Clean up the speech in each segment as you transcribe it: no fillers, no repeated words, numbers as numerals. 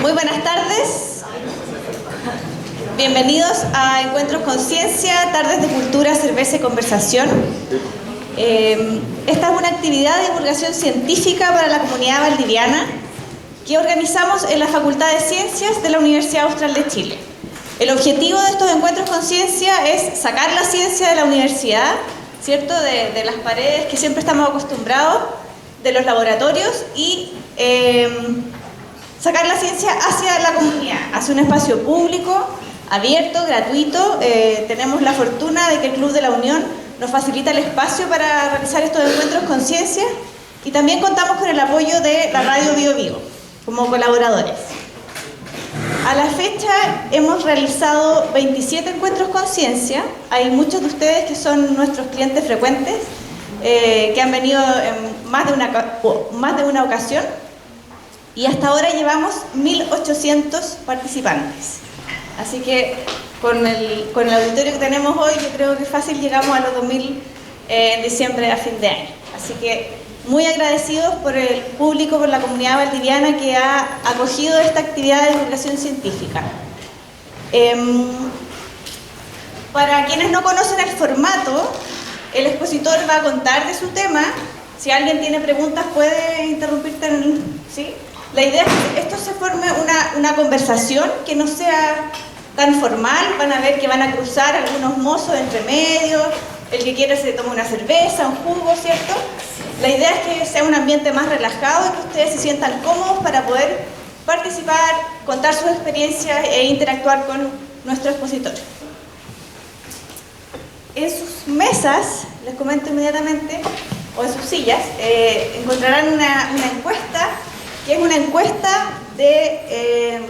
Muy buenas tardes. Bienvenidos a Encuentros con Ciencia, tardes de cultura, cerveza y conversación. Esta es una actividad de divulgación científica para la comunidad valdiviana que organizamos en la Facultad de Ciencias de la Universidad Austral de Chile. El objetivo de estos encuentros con ciencia es sacar la ciencia de la universidad, ¿cierto? De las paredes que siempre estamos acostumbrados, de los laboratorios, y sacar la ciencia hacia la comunidad, hacia un espacio público, abierto, gratuito. Tenemos la fortuna de que el Club de la Unión nos facilita el espacio para realizar estos encuentros con ciencia, y también contamos con el apoyo de la Radio Bio Bio como colaboradores. A la fecha hemos realizado 27 encuentros con ciencia. Hay muchos de ustedes que son nuestros clientes frecuentes, que han venido en más de una ocasión, y hasta ahora llevamos 1.800 participantes. Así que con el auditorio que tenemos hoy, yo creo que fácil llegamos a los 2.000 en diciembre a fin de año. Así que muy agradecidos por el público, por la comunidad valdiviana que ha acogido esta actividad de divulgación científica. Para quienes no conocen el formato, el expositor va a contar de su tema. Si alguien tiene preguntas puede interrumpirte ¿sí? La idea es que esto se forme una conversación que no sea tan formal. Van a ver que van a cruzar algunos mozos entre medio, el que quiere se toma una cerveza, un jugo, ¿cierto? La idea es que sea un ambiente más relajado y que ustedes se sientan cómodos para poder participar, contar sus experiencias e interactuar con nuestro expositor. En sus mesas, les comento inmediatamente, o en sus sillas, encontrarán una encuesta, que es una encuesta de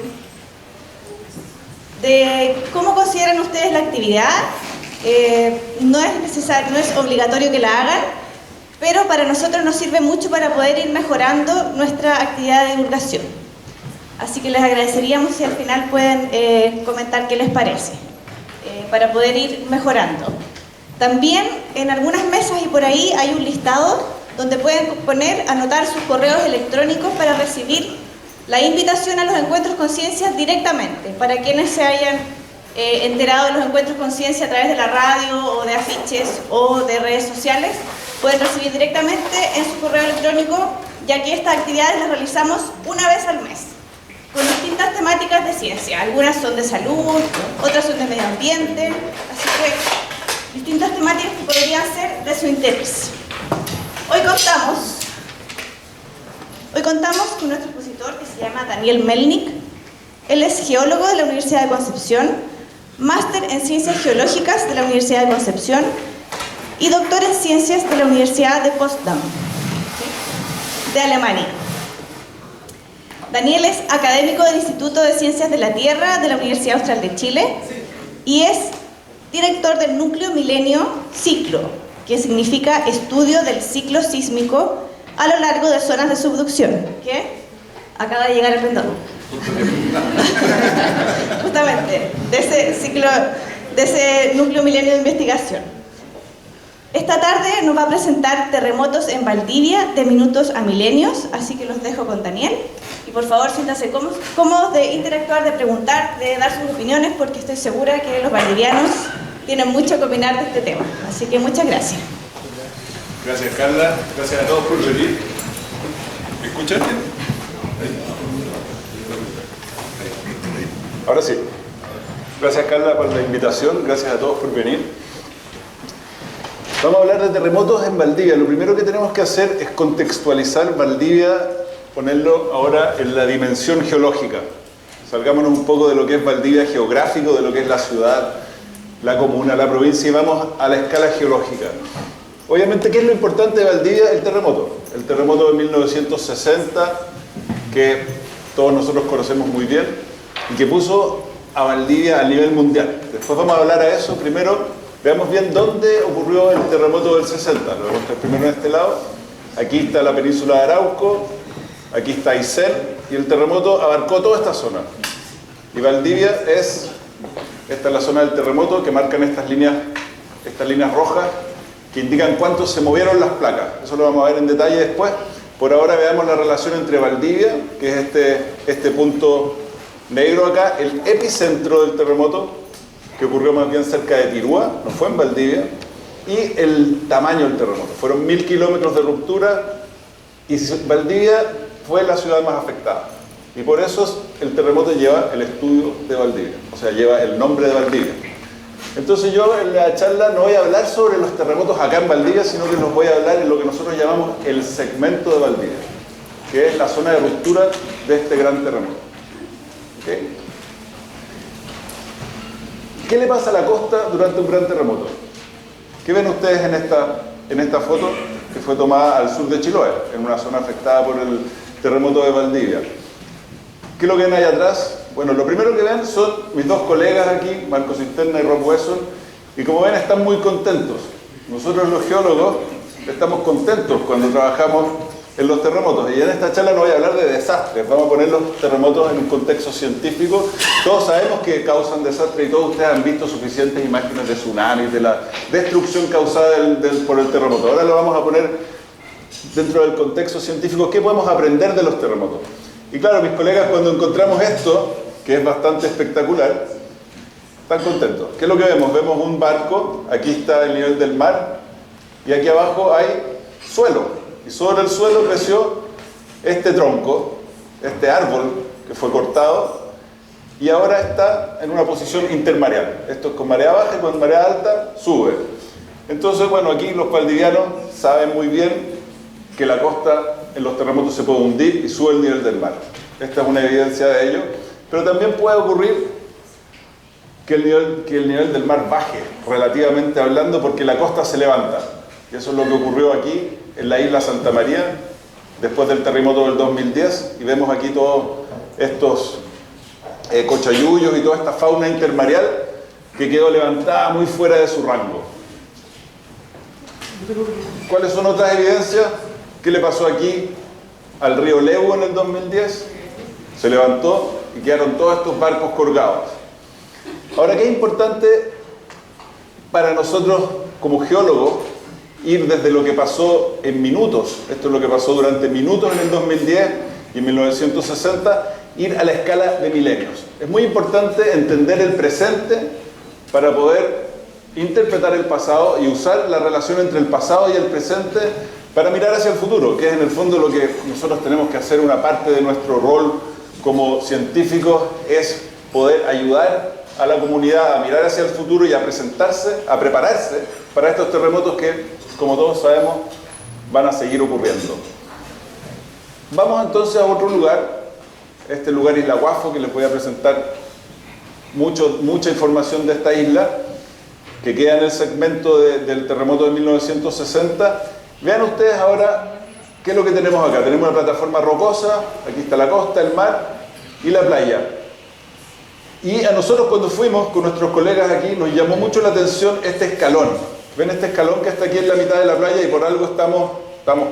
cómo consideran ustedes la actividad. No es necesario, no es obligatorio que la hagan, pero para nosotros nos sirve mucho para poder ir mejorando nuestra actividad de divulgación. Así que les agradeceríamos si al final pueden comentar qué les parece, para poder ir mejorando. También en algunas mesas y por ahí hay un listado donde pueden anotar sus correos electrónicos para recibir la invitación a los encuentros con ciencia directamente. Para quienes se hayan enterado de los encuentros con ciencia a través de la radio o de afiches o de redes sociales, pueden recibir directamente en su correo electrónico, ya que estas actividades las realizamos una vez al mes, con distintas temáticas de ciencia. Algunas son de salud, otras son de medio ambiente, así que distintas temáticas que podrían ser de su interés. Hoy contamos con nuestro expositor, que se llama Daniel Melnik. Él es geólogo de la Universidad de Concepción, máster en Ciencias Geológicas de la Universidad de Concepción y doctor en Ciencias de la Universidad de Potsdam, de Alemania. Daniel es académico del Instituto de Ciencias de la Tierra de la Universidad Austral de Chile y es director del Núcleo Milenio Ciclo, que significa estudio del ciclo sísmico a lo largo de zonas de subducción, que acaba de llegar el pendón. Justamente, de ese núcleo milenio de investigación. Esta tarde nos va a presentar terremotos en Valdivia de minutos a milenios, así que los dejo con Daniel. Y por favor, siéntanse cómodos de interactuar, de preguntar, de dar sus opiniones, porque estoy segura que los valdivianos tienen mucho que opinar de este tema. Así que muchas gracias. Gracias, Carla. Gracias a todos por venir. ¿Me escuchan? Ahora sí. Gracias, Carla, por la invitación. Gracias a todos por venir. Vamos a hablar de terremotos en Valdivia. Lo primero que tenemos que hacer es contextualizar Valdivia, ponerlo ahora en la dimensión geológica. Salgámonos un poco de lo que es Valdivia geográfico, de lo que es la ciudad, la comuna, la provincia, y vamos a la escala geológica. Obviamente, ¿qué es lo importante de Valdivia? El terremoto. El terremoto de 1960, que todos nosotros conocemos muy bien, y que puso a Valdivia a nivel mundial. Después vamos a hablar a eso. Primero, veamos bien dónde ocurrió el terremoto del 60. Lo vemos primero en este lado. Aquí está la península de Arauco, aquí está Aysén, y el terremoto abarcó toda esta zona. Y Valdivia esta es la zona del terremoto, que marcan estas líneas rojas, que indican cuánto se movieron las placas. Eso lo vamos a ver en detalle después, Por ahora veamos la relación entre Valdivia, que es este punto negro acá, el epicentro del terremoto, que ocurrió más bien cerca de Tirúa, no fue en Valdivia, y el tamaño del terremoto. Fueron 1000 kilómetros de ruptura y Valdivia fue la ciudad más afectada. Y por eso el terremoto lleva el estudio de Valdivia, o sea, lleva el nombre de Valdivia. Entonces yo en la charla no voy a hablar sobre los terremotos acá en Valdivia, sino que los voy a hablar en lo que nosotros llamamos el segmento de Valdivia, que es la zona de ruptura de este gran terremoto. ¿Okay? ¿Qué le pasa a la costa durante un gran terremoto? ¿Qué ven ustedes en esta foto que fue tomada al sur de Chiloé, en una zona afectada por el terremoto de Valdivia? ¿Qué es lo que ven ahí atrás? Bueno, lo primero que ven son mis dos colegas aquí, Marco Cisterna y Rob Wesson, y como ven están muy contentos. Nosotros los geólogos estamos contentos cuando trabajamos en los terremotos, y en esta charla no voy a hablar de desastres, vamos a poner los terremotos en un contexto científico. Todos sabemos que causan desastres y todos ustedes han visto suficientes imágenes de tsunamis, de la destrucción causada por el terremoto. Ahora lo vamos a poner dentro del contexto científico. ¿Qué podemos aprender de los terremotos? Y claro, mis colegas, cuando encontramos esto, que es bastante espectacular, están contentos. ¿Qué es lo que vemos? Vemos un barco, aquí está el nivel del mar, y aquí abajo hay suelo. Y sobre el suelo creció este tronco, este árbol que fue cortado, y ahora está en una posición intermareal. Esto es con marea baja y con marea alta sube. Entonces, bueno, aquí los valdivianos saben muy bien que la costa en los terremotos se puede hundir y sube el nivel del mar. Esta es una evidencia de ello. Pero también puede ocurrir que el nivel del mar baje, relativamente hablando, porque la costa se levanta. Y eso es lo que ocurrió aquí en la isla Santa María, después del terremoto del 2010. Y vemos aquí todos estos cochayuyos y toda esta fauna intermareal que quedó levantada muy fuera de su rango. ¿Cuáles son otras evidencias? ¿Qué le pasó aquí al río Lego en el 2010? Se levantó y quedaron todos estos barcos colgados. Ahora, ¿qué es importante para nosotros como geólogos? Ir desde lo que pasó en minutos, esto es lo que pasó durante minutos en el 2010 y en 1960, ir a la escala de milenios. Es muy importante entender el presente para poder interpretar el pasado y usar la relación entre el pasado y el presente para mirar hacia el futuro, que es en el fondo lo que nosotros tenemos que hacer. Una parte de nuestro rol como científicos es poder ayudar a la comunidad a mirar hacia el futuro y a presentarse, a prepararse para estos terremotos que, como todos sabemos, van a seguir ocurriendo. Vamos entonces a otro lugar. Este lugar es Isla Guafo, que les voy a presentar mucha información de esta isla, que queda en el segmento del terremoto de 1960. Vean ustedes ahora qué es lo que tenemos acá. Tenemos una plataforma rocosa, aquí está la costa, el mar y la playa. Y a nosotros cuando fuimos con nuestros colegas aquí nos llamó mucho la atención este escalón. ¿Ven este escalón que está aquí en la mitad de la playa? Y por algo estamos,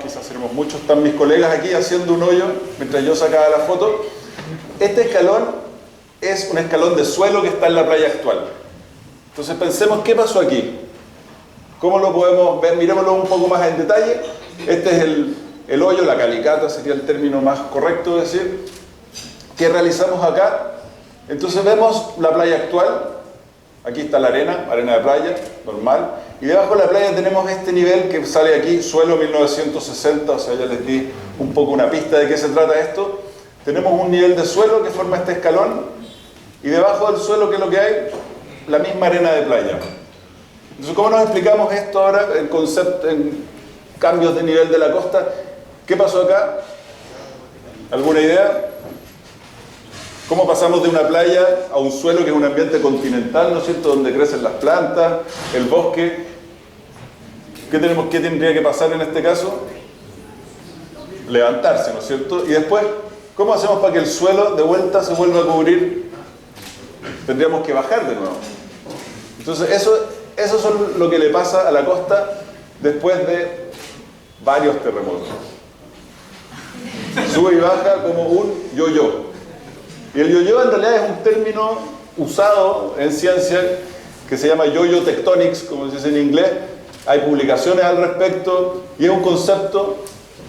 quizás seremos muchos, están mis colegas aquí haciendo un hoyo mientras yo sacaba la foto. Este escalón es un escalón de suelo que está en la playa actual. Entonces pensemos qué pasó aquí. ¿Cómo lo podemos ver? Miremoslo un poco más en detalle. Este es el hoyo, la calicata sería el término más correcto de decir. ¿Qué realizamos acá? Entonces vemos la playa actual. Aquí está la arena de playa, normal. Y debajo de la playa tenemos este nivel que sale aquí, suelo 1960, o sea, ya les di un poco una pista de qué se trata esto. Tenemos un nivel de suelo que forma este escalón, y debajo del suelo, ¿qué es lo que hay? La misma arena de playa. Entonces, ¿cómo nos explicamos esto ahora en concepto, en cambios de nivel de la costa? ¿Qué pasó acá? ¿Alguna idea? ¿Cómo pasamos de una playa a un suelo que es un ambiente continental, ¿no es cierto?, donde crecen las plantas, el bosque? ¿Qué tendría que pasar en este caso? Levantarse, ¿no es cierto? Y después, ¿cómo hacemos para que el suelo de vuelta se vuelva a cubrir? Tendríamos que bajar de nuevo. Entonces, eso es lo que le pasa a la costa después de varios terremotos. Sube y baja como un yo-yo. Y el yo-yo en realidad es un término usado en ciencia que se llama yo-yo tectonics, como se dice en inglés. Hay publicaciones al respecto y es un concepto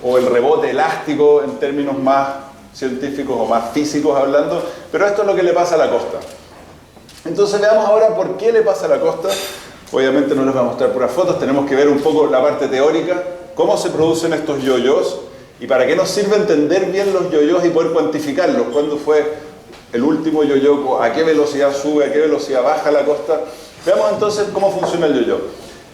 o el rebote elástico en términos más científicos o más físicos hablando, pero esto es lo que le pasa a la costa. Entonces veamos ahora por qué le pasa a la costa. Obviamente no les voy a mostrar puras fotos, tenemos que ver un poco la parte teórica, cómo se producen estos yo-yos y para qué nos sirve entender bien los yo-yos y poder cuantificarlos. ¿Cuándo fue el último yo-yo? ¿A qué velocidad sube? ¿A qué velocidad baja la costa? Veamos entonces cómo funciona el yo-yo.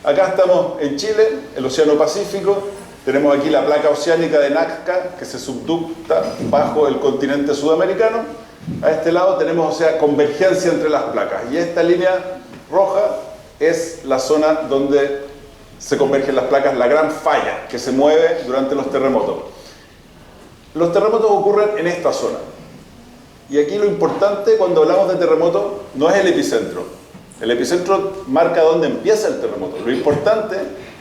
Acá estamos en Chile, el Océano Pacífico. Tenemos aquí la placa oceánica de Nazca que se subducta bajo el continente sudamericano. A este lado tenemos, o sea, convergencia entre las placas. Y esta línea roja es la zona donde se convergen las placas, la gran falla que se mueve durante los terremotos. Los terremotos ocurren en esta zona. Y aquí lo importante cuando hablamos de terremoto no es el epicentro. El epicentro marca dónde empieza el terremoto. Lo importante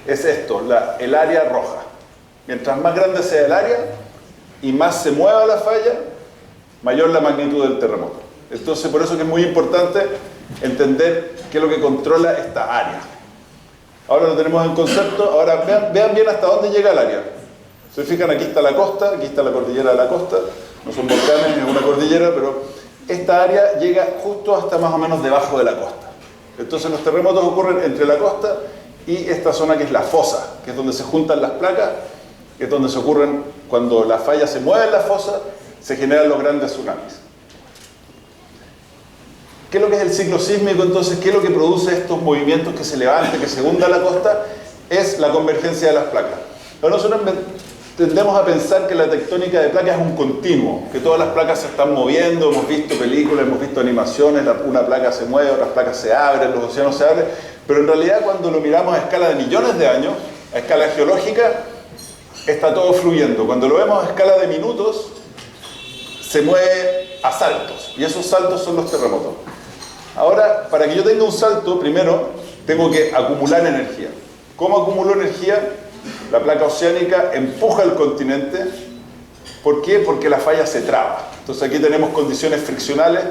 es esto, el área roja. Mientras más grande sea el área y más se mueva la falla, mayor la magnitud del terremoto. Entonces, por eso que es muy importante entender qué es lo que controla esta área. Ahora lo tenemos en concepto. Ahora vean bien hasta dónde llega el área. Se fijan, aquí está la costa, aquí está la cordillera de la costa. No son volcanes, es una cordillera, pero esta área llega justo hasta más o menos debajo de la costa. Entonces los terremotos ocurren entre la costa y esta zona que es la fosa, que es donde se juntan las placas, que es donde se ocurren, cuando la falla se mueve en la fosa, se generan los grandes tsunamis. ¿Qué es lo que es el ciclo sísmico entonces? ¿Qué es lo que produce estos movimientos que se levante, que se hunda la costa? Es la convergencia de las placas. Pero nosotros tendemos a pensar que la tectónica de placas es un continuo, que todas las placas se están moviendo, hemos visto películas, hemos visto animaciones, una placa se mueve, otras placas se abren, los océanos se abren, pero en realidad cuando lo miramos a escala de millones de años, a escala geológica, está todo fluyendo. Cuando lo vemos a escala de minutos, se mueve a saltos, y esos saltos son los terremotos. Ahora, para que yo tenga un salto, primero tengo que acumular energía. ¿Cómo acumulo energía? La placa oceánica empuja el continente. ¿Por qué? Porque la falla se traba. Entonces aquí tenemos condiciones friccionales,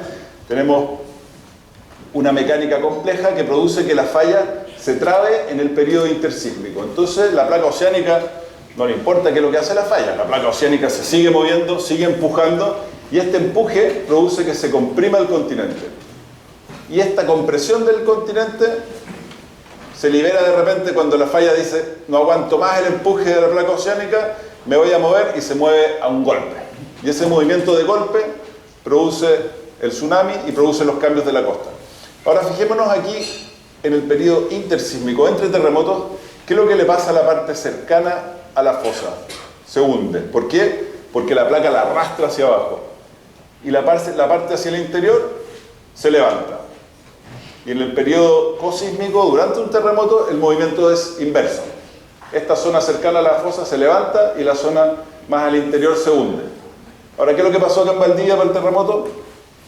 tenemos una mecánica compleja que produce que la falla se trabe en el periodo intersísmico. Entonces la placa oceánica no le importa qué es lo que hace la falla, la placa oceánica se sigue moviendo, sigue empujando y este empuje produce que se comprima el continente. Y esta compresión del continente se libera de repente cuando la falla dice no aguanto más el empuje de la placa oceánica, me voy a mover y se mueve a un golpe. Y ese movimiento de golpe produce el tsunami y produce los cambios de la costa. Ahora fijémonos aquí en el periodo intersísmico, entre terremotos, ¿qué es lo que le pasa a la parte cercana a la fosa? Se hunde. ¿Por qué? Porque la placa la arrastra hacia abajo. Y la parte hacia el interior se levanta. Y en el periodo cosísmico, durante un terremoto, el movimiento es inverso. Esta zona cercana a la fosa se levanta y la zona más al interior se hunde. Ahora, ¿qué es lo que pasó acá en Valdivia para el terremoto?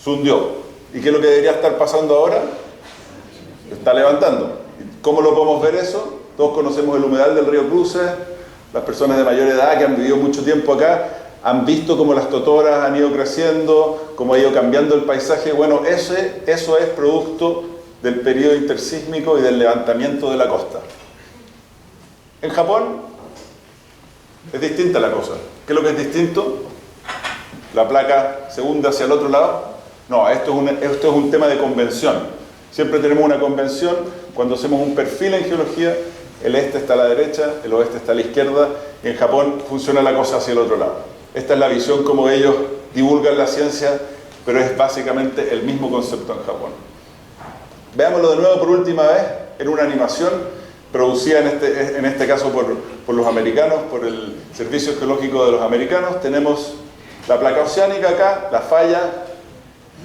Se hundió. ¿Y qué es lo que debería estar pasando ahora? Se está levantando. ¿Cómo lo podemos ver eso? Todos conocemos el humedal del río Cruces. Las personas de mayor edad que han vivido mucho tiempo acá han visto cómo las totoras han ido creciendo, cómo ha ido cambiando el paisaje. Bueno, eso es producto del periodo intersísmico y del levantamiento de la costa. En Japón es distinta la cosa. ¿Qué es lo que es distinto? ¿La placa se hunde hacia el otro lado? No, esto es un tema de convención. Siempre tenemos una convención. Cuando hacemos un perfil en geología, el este está a la derecha, el oeste está a la izquierda, y en Japón funciona la cosa hacia el otro lado. Esta es la visión como ellos divulgan la ciencia, pero es básicamente el mismo concepto en Japón. Veámoslo de nuevo por última vez en una animación producida en este caso por los americanos, por el Servicio Geológico de los americanos. Tenemos la placa oceánica acá, la falla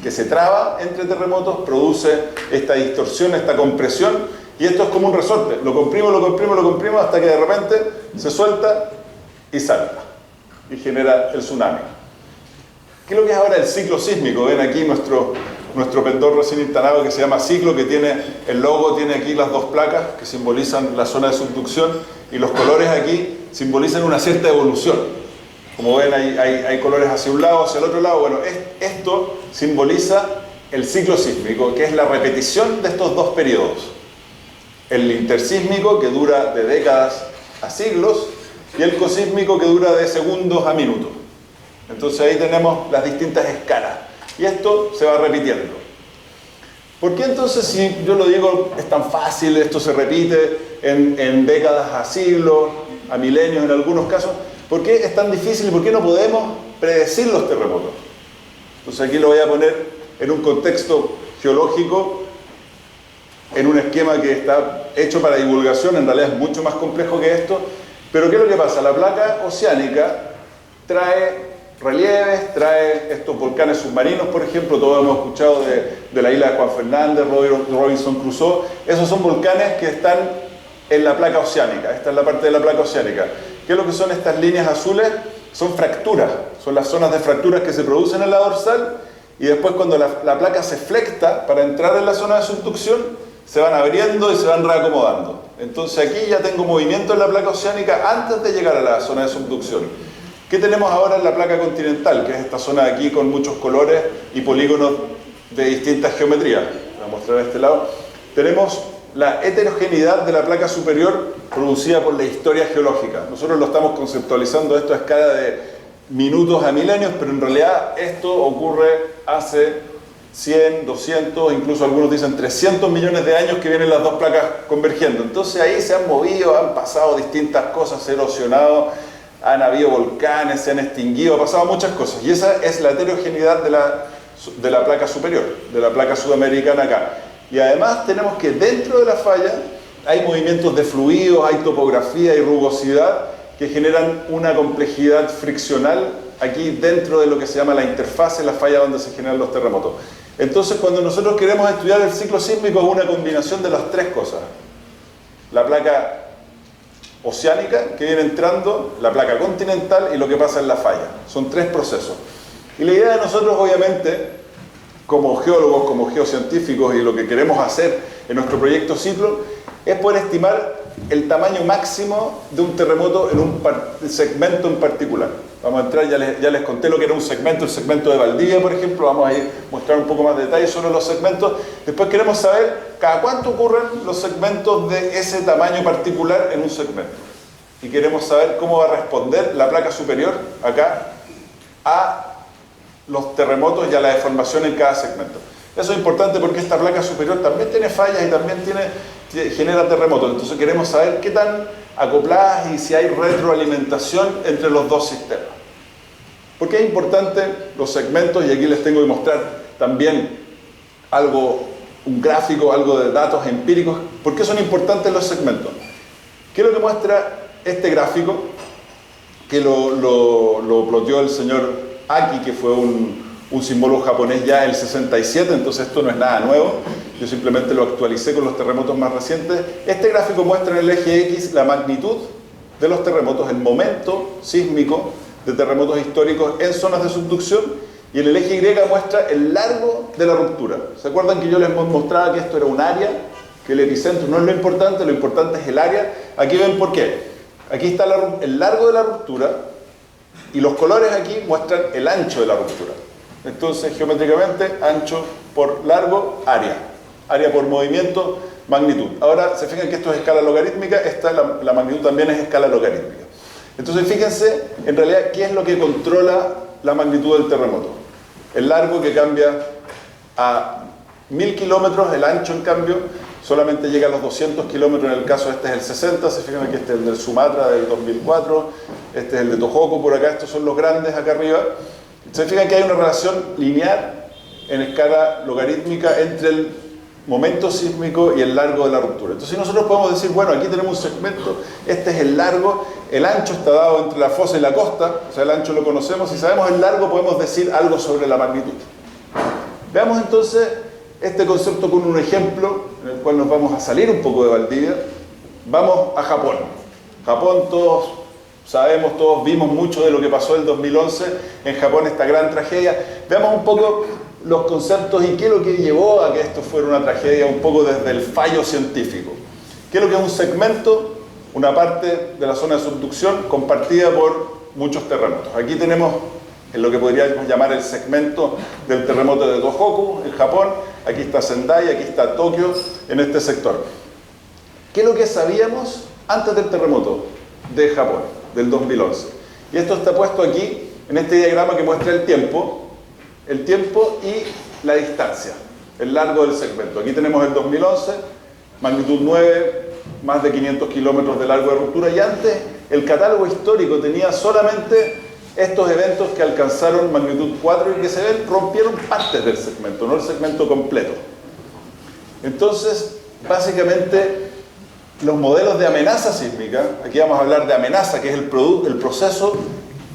que se traba entre terremotos, produce esta distorsión, esta compresión, y esto es como un resorte. Lo comprimo hasta que de repente se suelta y salta y genera el tsunami. ¿Qué es lo que es ahora el ciclo sísmico? Ven aquí nuestro pendón recién instalado que se llama ciclo, que tiene el logo, tiene aquí las dos placas que simbolizan la zona de subducción y los colores aquí simbolizan una cierta evolución. Como ven hay colores hacia un lado, hacia el otro lado. Bueno, esto simboliza el ciclo sísmico, que es la repetición de estos dos periodos. El intersísmico, que dura de décadas a siglos, y el cosísmico que dura de segundos a minutos. Entonces ahí tenemos las distintas escalas. Y esto se va repitiendo. ¿Por qué entonces, si yo lo digo, es tan fácil, esto se repite en décadas a siglos, a milenios en algunos casos? ¿Por qué es tan difícil y por qué no podemos predecir los terremotos? Entonces aquí lo voy a poner en un contexto geológico, en un esquema que está hecho para divulgación, en realidad es mucho más complejo que esto, pero ¿qué es lo que pasa? La placa oceánica trae relieves, trae estos volcanes submarinos, por ejemplo, todos hemos escuchado de la isla de Juan Fernández, Robinson Crusoe. Esos son volcanes que están en la placa oceánica. Esta es la parte de la placa oceánica. ¿Qué es lo que son estas líneas azules? Son fracturas, son las zonas de fracturas que se producen en la dorsal, y después cuando la placa se flecta para entrar en la zona de subducción, se van abriendo y se van reacomodando. Entonces aquí ya tengo movimiento en la placa oceánica antes de llegar a la zona de subducción. ¿Qué tenemos ahora en la placa continental? Que es esta zona de aquí con muchos colores y polígonos de distintas geometrías. Voy a mostrar a este lado. Tenemos la heterogeneidad de la placa superior producida por la historia geológica. Nosotros lo estamos conceptualizando esto a escala de minutos a milenios, pero en realidad esto ocurre hace 100, 200, incluso algunos dicen 300 millones de años que vienen las dos placas convergiendo. Entonces ahí se han movido, han pasado distintas cosas, se ha erosionado, han habido volcanes, se han extinguido, ha pasado muchas cosas. Y esa es la heterogeneidad de la placa superior, de la placa sudamericana acá. Y además tenemos que dentro de la falla hay movimientos de fluidos, hay topografía y rugosidad que generan una complejidad friccional aquí dentro de lo que se llama la interfase, la falla donde se generan los terremotos. Entonces, cuando nosotros queremos estudiar el ciclo sísmico, es una combinación de las tres cosas. La placa oceánica que viene entrando, la placa continental y lo que pasa en la falla. Son tres procesos. Y la idea de nosotros, obviamente, como geólogos, como geocientíficos, y lo que queremos hacer en nuestro proyecto Ciclo, es poder estimar el tamaño máximo de un terremoto en un segmento en particular. Vamos a entrar, ya les conté lo que era un segmento, el segmento de Valdivia, por ejemplo. Vamos a ir a mostrar un poco más de detalles sobre los segmentos. Después queremos saber cada cuánto ocurren los segmentos de ese tamaño particular en un segmento. Y queremos saber cómo va a responder la placa superior, acá, a los terremotos y a la deformación en cada segmento. Eso es importante porque esta placa superior también tiene fallas y también genera terremotos. Entonces queremos saber qué tan acopladas y si hay retroalimentación entre los dos sistemas. ¿Por qué es importante los segmentos? Y aquí les tengo que mostrar también un gráfico, algo de datos empíricos. ¿Por qué son importantes los segmentos? ¿Qué es lo que muestra este gráfico? Que lo ploteó el señor Aki, que fue un símbolo japonés ya en el 67, entonces esto no es nada nuevo. Yo simplemente lo actualicé con los terremotos más recientes. Este gráfico muestra en el eje X la magnitud de los terremotos, el momento sísmico de terremotos históricos en zonas de subducción, y en el eje Y muestra el largo de la ruptura. ¿Se acuerdan que yo les mostraba que esto era un área? Que el epicentro no es lo importante es el área. Aquí ven por qué. Aquí está el largo de la ruptura, y los colores aquí muestran el ancho de la ruptura. Entonces, geométricamente, ancho por largo, área. Área por movimiento, magnitud. Ahora, se fijan que esto es escala logarítmica, la magnitud también es escala logarítmica. Entonces, fíjense, en realidad, ¿qué es lo que controla la magnitud del terremoto? El largo, que cambia a 1000 kilómetros, el ancho, en cambio, solamente llega a los 200 kilómetros. En el caso este es el 60, se fijan que este es el del Sumatra del 2004, este es el de Tohoku por acá, estos son los grandes acá arriba. Se fijan que hay una relación lineal en escala logarítmica entre el momento sísmico y el largo de la ruptura. Entonces nosotros podemos decir, bueno, aquí tenemos un segmento, este es el largo, el ancho está dado entre la fosa y la costa, o sea, el ancho lo conocemos, si sabemos el largo podemos decir algo sobre la magnitud. Veamos entonces este concepto con un ejemplo en el cual nos vamos a salir un poco de Valdivia. Vamos a Japón. Japón, todos sabemos, todos vimos mucho de lo que pasó en el 2011 en Japón, esta gran tragedia. Veamos un poco los conceptos y qué es lo que llevó a que esto fuera una tragedia, un poco desde el fallo científico. ¿Qué es lo que es un segmento? Una parte de la zona de subducción compartida por muchos terremotos. Aquí tenemos en lo que podríamos llamar el segmento del terremoto de Tohoku en Japón. Aquí está Sendai, aquí está Tokio en este sector. ¿Qué es lo que sabíamos antes del terremoto de Japón? del 2011. Y esto está puesto aquí, en este diagrama que muestra el tiempo y la distancia, el largo del segmento. Aquí tenemos el 2011, magnitud 9, más de 500 kilómetros de largo de ruptura, y antes el catálogo histórico tenía solamente estos eventos que alcanzaron magnitud 4 y que se ven, rompieron partes del segmento, no el segmento completo. Entonces, básicamente, los modelos de amenaza sísmica, aquí vamos a hablar de amenaza, que es el proceso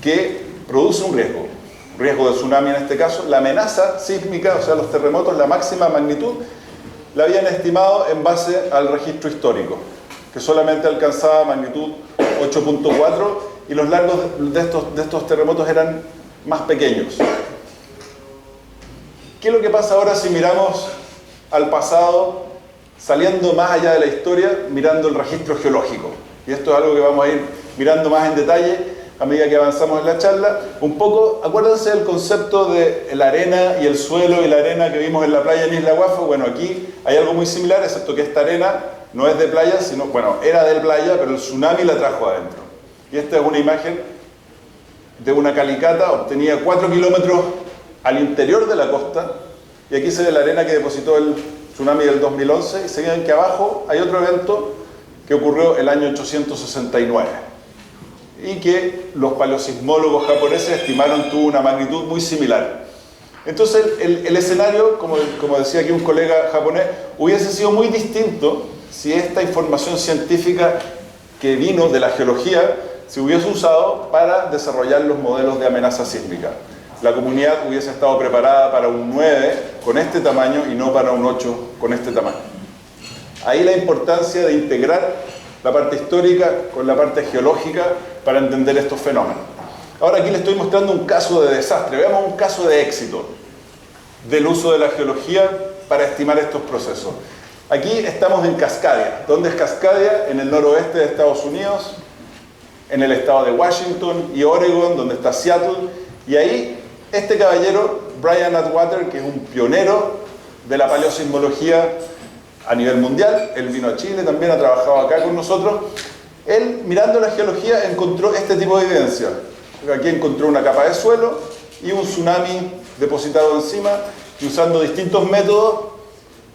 que produce un riesgo de tsunami en este caso. La amenaza sísmica, o sea, los terremotos, la máxima magnitud, la habían estimado en base al registro histórico, que solamente alcanzaba magnitud 8.4 y los largos de estos terremotos eran más pequeños. ¿Qué es lo que pasa ahora si miramos al pasado, saliendo más allá de la historia, mirando el registro geológico? Y esto es algo que vamos a ir mirando más en detalle a medida que avanzamos en la charla. Un poco, acuérdense del concepto de la arena y el suelo y la arena que vimos en la playa en Isla Guafo. Bueno, aquí hay algo muy similar, excepto que esta arena no es de playa, sino, bueno, era de playa, pero el tsunami la trajo adentro. Y esta es una imagen de una calicata obtenida 4 kilómetros al interior de la costa, y aquí se ve la arena que depositó el tsunami del 2011, y se ven que abajo hay otro evento que ocurrió el año 869 y que los paleosismólogos japoneses estimaron tuvo una magnitud muy similar. Entonces el escenario, como decía aquí un colega japonés, hubiese sido muy distinto si esta información científica que vino de la geología se hubiese usado para desarrollar los modelos de amenaza sísmica. La comunidad hubiese estado preparada para un 9 con este tamaño y no para un 8 con este tamaño. Ahí la importancia de integrar la parte histórica con la parte geológica para entender estos fenómenos. Ahora aquí les estoy mostrando un caso de desastre. Veamos un caso de éxito del uso de la geología para estimar estos procesos. Aquí estamos en Cascadia. ¿Dónde es Cascadia? En el noroeste de Estados Unidos, en el estado de Washington y Oregon, donde está Seattle. Y ahí este caballero, Brian Atwater, que es un pionero de la paleosismología a nivel mundial, él vino a Chile, también ha trabajado acá con nosotros. Él, mirando la geología, encontró este tipo de evidencia. Aquí encontró una capa de suelo y un tsunami depositado encima, y usando distintos métodos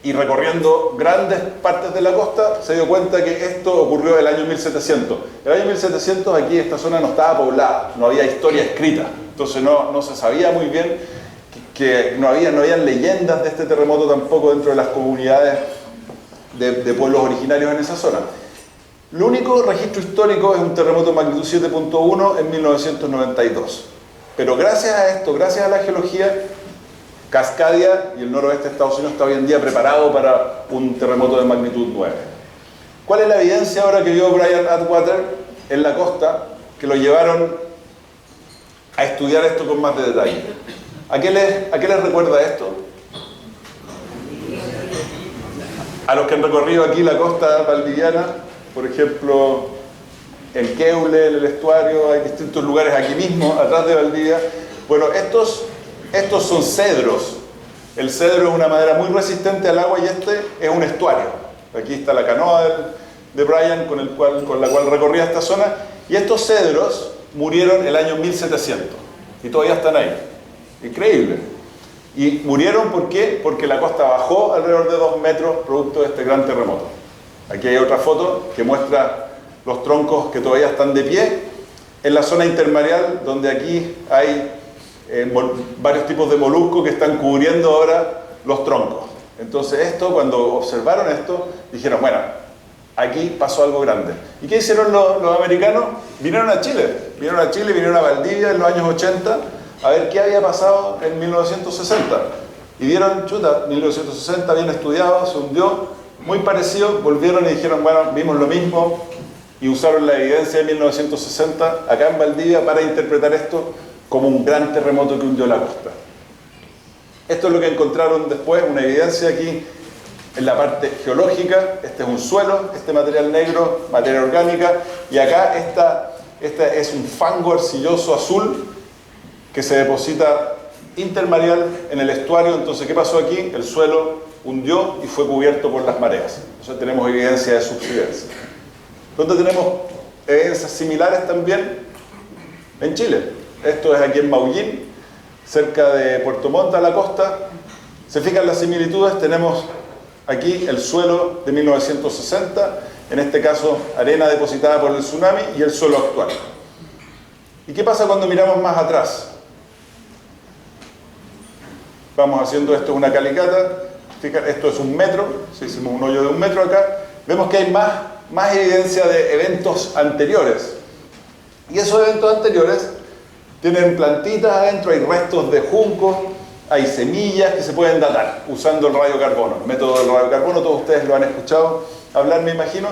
y recorriendo grandes partes de la costa, se dio cuenta que esto ocurrió el año 1700. El año 1700 aquí esta zona no estaba poblada, no había historia escrita, entonces no se sabía muy bien que no habían leyendas de este terremoto tampoco dentro de las comunidades de pueblos originarios en esa zona. Lo único registro histórico es un terremoto de magnitud 7.1 en 1992. Pero gracias a esto, gracias a la geología, Cascadia y el noroeste de Estados Unidos está hoy en día preparado para un terremoto de magnitud 9. ¿Cuál es la evidencia ahora que vio Brian Atwater en la costa que lo llevaron a estudiar esto con más de detalle? ¿A qué les recuerda esto? A los que han recorrido aquí la costa valdiviana, por ejemplo, en Queule, en el estuario, hay distintos lugares aquí mismo, atrás de Valdivia. Bueno, estos son cedros. El cedro es una madera muy resistente al agua y este es un estuario. Aquí está la canoa de Brian con la cual recorría esta zona. Y estos cedros murieron el año 1700 y todavía están ahí. Increíble. Y murieron, ¿por qué? Porque la costa bajó alrededor de 2 metros producto de este gran terremoto. Aquí hay otra foto que muestra los troncos que todavía están de pie en la zona intermareal, donde aquí hay varios tipos de moluscos que están cubriendo ahora los troncos. Entonces cuando observaron esto, dijeron, bueno, aquí pasó algo grande. ¿Y qué hicieron los americanos? Vinieron a Chile, vinieron a Valdivia en los años 80 a ver qué había pasado en 1960. Y vieron, chuta, 1960 bien estudiado, se hundió, muy parecido, volvieron y dijeron, bueno, vimos lo mismo, y usaron la evidencia de 1960 acá en Valdivia para interpretar esto como un gran terremoto que hundió la costa. Esto es lo que encontraron después, una evidencia aquí en la parte geológica. Este es un suelo, este material negro, materia orgánica, y acá esta es un fango arcilloso azul que se deposita intermareal en el estuario. Entonces, ¿qué pasó aquí? El suelo hundió y fue cubierto por las mareas. Entonces tenemos evidencia de subsidencia. ¿Dónde tenemos evidencias similares también en Chile. Esto es aquí en Maullín, cerca de Puerto Montt, a la costa. Se fijan las similitudes, tenemos aquí el suelo de 1960, en este caso arena depositada por el tsunami, y el suelo actual. ¿Y qué pasa cuando miramos más atrás? Vamos haciendo esto una calicata, esto es 1 metro, si hicimos un hoyo de 1 metro acá, vemos que hay más evidencia de eventos anteriores. Y esos eventos anteriores tienen plantitas adentro, hay restos de juncos, hay semillas que se pueden datar usando el radiocarbono. El método del radiocarbono, todos ustedes lo han escuchado hablar, me imagino.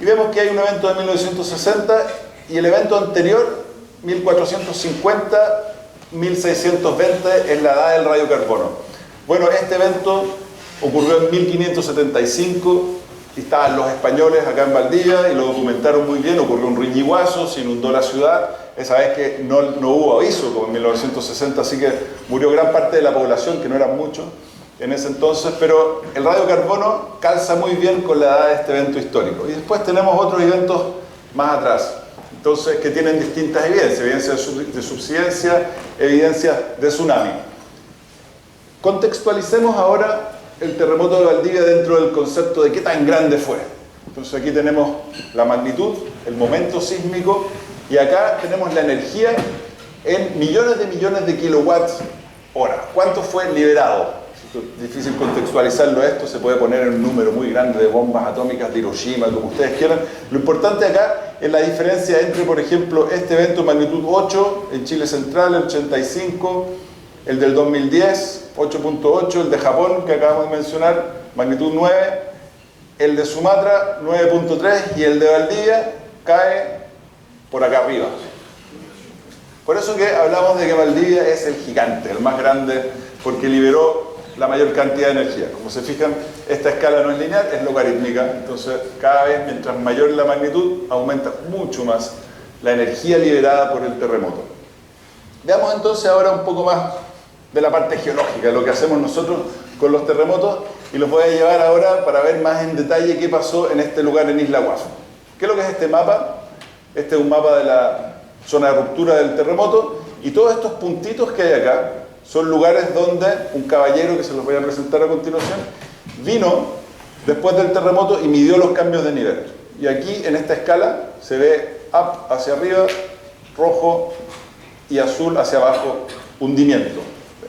Y vemos que hay un evento de 1960 y el evento anterior, 1450, 1620, es la edad del radiocarbono. Bueno, este evento ocurrió en 1575 y estaban los españoles acá en Valdivia y lo documentaron muy bien. Ocurrió un riñiguazo, se inundó la ciudad. Esa vez que no hubo aviso, como en 1960, así que murió gran parte de la población, que no eran muchos en ese entonces, pero el radiocarbono calza muy bien con la edad de este evento histórico. Y después tenemos otros eventos más atrás, entonces, que tienen distintas evidencias, evidencias de subsidencia, evidencias de tsunami. Contextualicemos ahora el terremoto de Valdivia dentro del concepto de qué tan grande fue. Entonces aquí tenemos la magnitud, el momento sísmico, y acá tenemos la energía en millones de kilowatts hora. ¿Cuánto fue liberado? Es difícil contextualizarlo esto, se puede poner en un número muy grande de bombas atómicas de Hiroshima, como ustedes quieran. Lo importante acá es la diferencia entre, por ejemplo, este evento magnitud 8 en Chile Central, el 85, el del 2010, 8.8, el de Japón, que acabamos de mencionar, magnitud 9, el de Sumatra, 9.3, y el de Valdivia cae por acá arriba. Por eso que hablamos de que Valdivia es el gigante, el más grande, porque liberó la mayor cantidad de energía. Como se fijan, esta escala no es lineal, es logarítmica, entonces cada vez mientras mayor la magnitud, aumenta mucho más la energía liberada por el terremoto. Veamos entonces ahora un poco más de la parte geológica, lo que hacemos nosotros con los terremotos, y los voy a llevar ahora para ver más en detalle qué pasó en este lugar en Isla Guafo. ¿Qué es lo que es este mapa? Este es un mapa de la zona de ruptura del terremoto, y todos estos puntitos que hay acá son lugares donde un caballero, que se los voy a presentar a continuación, vino después del terremoto y midió los cambios de nivel. Y aquí en esta escala se ve up hacia arriba, rojo, y azul hacia abajo, hundimiento.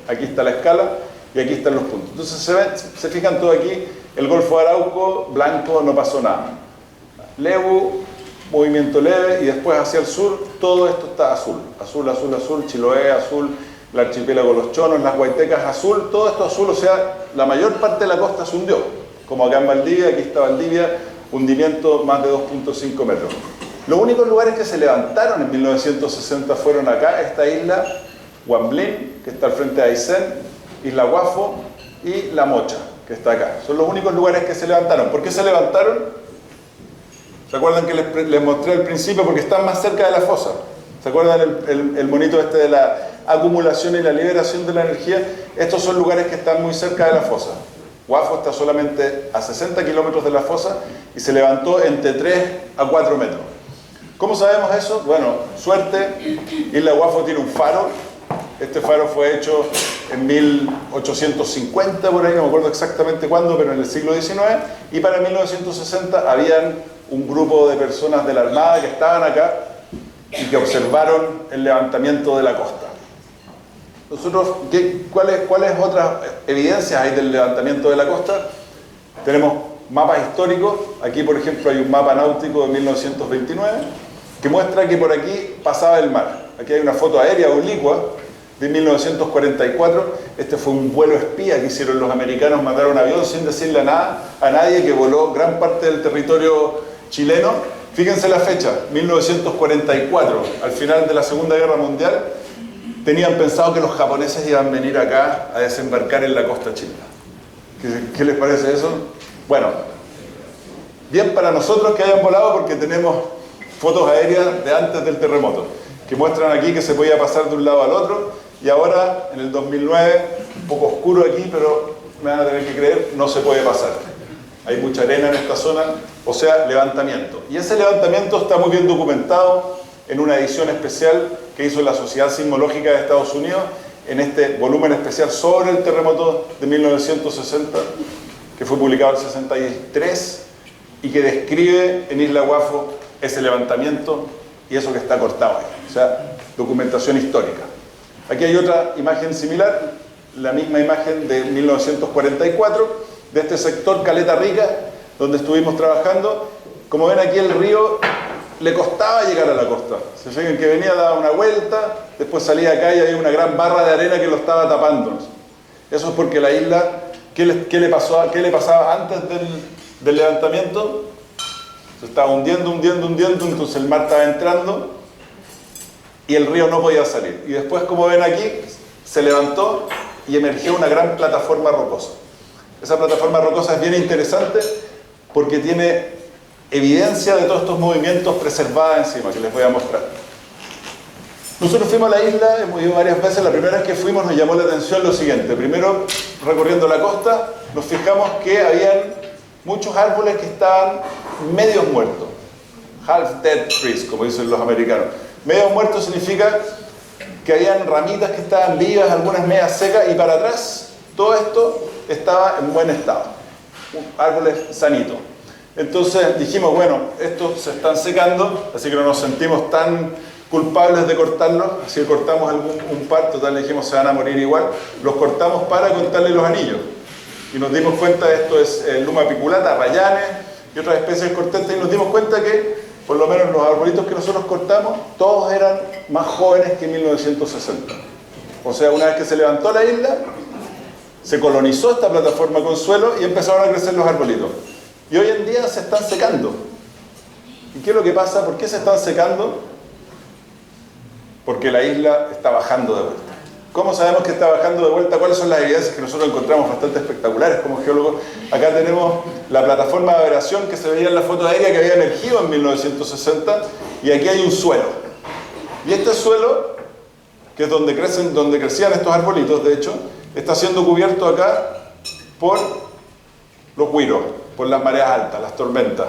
Aquí está la escala y aquí están los puntos. Entonces se fijan todo aquí, el Golfo de Arauco, blanco, no pasó nada. Lebu, movimiento leve, y después hacia el sur, todo esto está azul. Azul, azul, azul, Chiloé, azul, el archipiélago Los Chonos, las Guaitecas, azul, todo esto azul, o sea, la mayor parte de la costa se hundió. Como acá en Valdivia, aquí está Valdivia, hundimiento más de 2.5 metros. Los únicos lugares que se levantaron en 1960 fueron acá, esta isla, Guamblín, que está al frente de Aysén, Isla Guafo y La Mocha, que está acá. Son los únicos lugares que se levantaron. ¿Por qué se levantaron? ¿Se acuerdan que les mostré al principio? Porque están más cerca de la fosa. ¿Se acuerdan el monito este de la acumulación y la liberación de la energía? Estos son lugares que están muy cerca de la fosa. Guafo está solamente a 60 kilómetros de la fosa y se levantó entre 3 a 4 metros. ¿Cómo sabemos eso? Bueno, suerte, Isla Guafo tiene un faro. Este faro fue hecho en 1850, por ahí, no me acuerdo exactamente cuándo, pero en el siglo XIX, y para 1960 habían un grupo de personas de la Armada que estaban acá y que observaron el levantamiento de la costa. Nosotros, ¿cuáles otras evidencias hay del levantamiento de la costa? Tenemos mapas históricos. Aquí, por ejemplo, hay un mapa náutico de 1929 que muestra que por aquí pasaba el mar. Aquí hay una foto aérea oblicua de 1944. Este fue un vuelo espía que hicieron los americanos, mandaron un avión sin decirle a nadie, que voló gran parte del territorio chileno. Fíjense la fecha, 1944, al final de la Segunda Guerra Mundial. Tenían pensado que los japoneses iban a venir acá a desembarcar en la costa chilena. ¿Qué les parece eso? Bueno, bien para nosotros que hayan volado, porque tenemos fotos aéreas de antes del terremoto, que muestran aquí que se podía pasar de un lado al otro, y ahora, en el 2009, un poco oscuro aquí, pero me van a tener que creer, no se puede pasar. hay mucha arena en esta zona, o sea, levantamiento. Y ese levantamiento está muy bien documentado en una edición especial que hizo la Sociedad Sismológica de Estados Unidos, en este volumen especial sobre el terremoto de 1960, que fue publicado en el 63, y que describe en Isla Guafo ese levantamiento y eso que está cortado ahí. O sea, documentación histórica. Aquí hay otra imagen similar, la misma imagen de 1944, de este sector Caleta Rica, donde estuvimos trabajando. Como ven aquí, el río le costaba llegar a la costa. Se fijan que venía, daba una vuelta, después salía acá y había una gran barra de arena que lo estaba tapando. Eso es porque la isla, ¿qué le pasaba antes del levantamiento? Se estaba hundiendo, entonces el mar estaba entrando y el río no podía salir. Y después, como ven aquí, se levantó y emergió una gran plataforma rocosa. Esa plataforma rocosa es bien interesante porque tiene evidencia de todos estos movimientos preservada encima, que les voy a mostrar. Nosotros fuimos a la isla, hemos ido varias veces. La primera vez que fuimos nos llamó la atención lo siguiente. Primero, recorriendo la costa, nos fijamos que habían muchos árboles que estaban medios muertos. Half dead trees, como dicen los americanos. Medios muertos significa que habían ramitas que estaban vivas, algunas medias secas, y para atrás todo esto estaba en buen estado. Árboles sanitos. Entonces dijimos, bueno, estos se están secando, así que no nos sentimos tan culpables de cortarlos, así que cortamos un par, total le dijimos se van a morir igual, los cortamos para contarles los anillos. Y nos dimos cuenta, esto es Luma piculata, rayanes y otras especies cortantes, y nos dimos cuenta que, por lo menos los arbolitos que nosotros cortamos, todos eran más jóvenes que en 1960. O sea, una vez que se levantó la isla, se colonizó esta plataforma con suelo y empezaron a crecer los arbolitos. Y hoy en día se están secando. ¿Y qué es lo que pasa? ¿Por qué se están secando? Porque la isla está bajando de vuelta. ¿Cómo sabemos que está bajando de vuelta? ¿Cuáles son las evidencias que nosotros encontramos bastante espectaculares como geólogos? Acá tenemos la plataforma de aberración que se veía en la foto aérea que había emergido en 1960, y aquí hay un suelo. Y este suelo, que es donde crecían estos arbolitos, de hecho, está siendo cubierto acá por los güiros, por las mareas altas, las tormentas.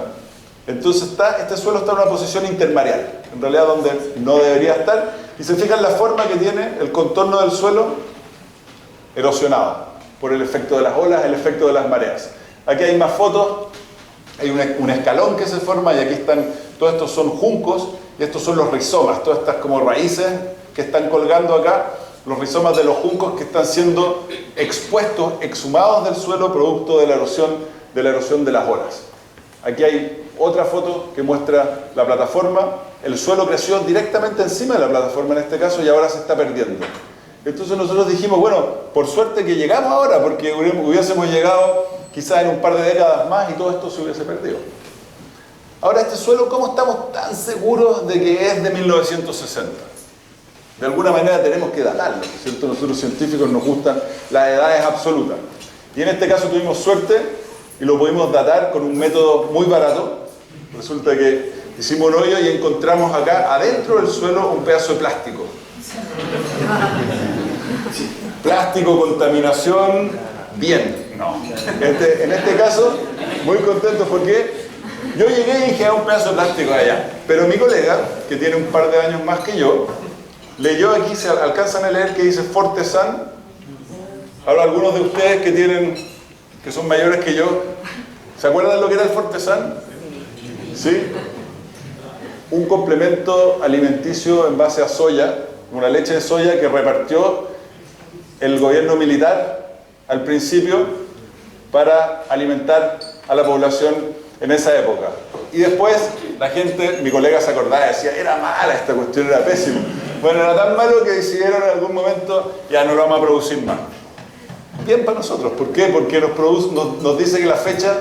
Entonces este suelo está en una posición intermareal, en realidad donde no debería estar, y se fijan la forma que tiene el contorno del suelo erosionado por el efecto de las olas, el efecto de las mareas. Aquí hay más fotos, hay un escalón que se forma, y aquí están, todos estos son juncos, y estos son los rizomas, todas estas como raíces que están colgando acá, los rizomas de los juncos que están siendo expuestos, exhumados del suelo producto de la erosión de las olas. Aquí hay otra foto que muestra la plataforma. El suelo creció directamente encima de la plataforma en este caso y ahora se está perdiendo. Entonces nosotros dijimos, bueno, por suerte que llegamos ahora, porque hubiésemos llegado quizás en un par de décadas más y todo esto se hubiese perdido. Ahora, este suelo, ¿cómo estamos tan seguros de que es de 1960? De alguna manera tenemos que datarlo, ¿cierto? Nosotros los científicos nos gustan las edades absolutas. Y en este caso tuvimos suerte y lo pudimos datar con un método muy barato. Resulta que hicimos un hoyo y encontramos acá adentro del suelo un pedazo de plástico. Plástico, contaminación, bien. No. En este caso, muy contento porque yo llegué y dije, un pedazo de plástico allá. Pero mi colega, que tiene un par de años más que yo, leyó aquí, se alcanzan a leer que dice Fortesan. Ahora algunos de ustedes que son mayores que yo, ¿se acuerdan lo que era el Fortesan? ¿Sí? Un complemento alimenticio en base a soya, una leche de soya que repartió el gobierno militar al principio para alimentar a la población en esa época. Y después la gente, mi colega se acordaba y decía, era mala esta cuestión, era pésimo. Bueno, era tan malo que decidieron en algún momento, ya no lo vamos a producir más. Bien para nosotros, ¿por qué? Porque nos dice que la fecha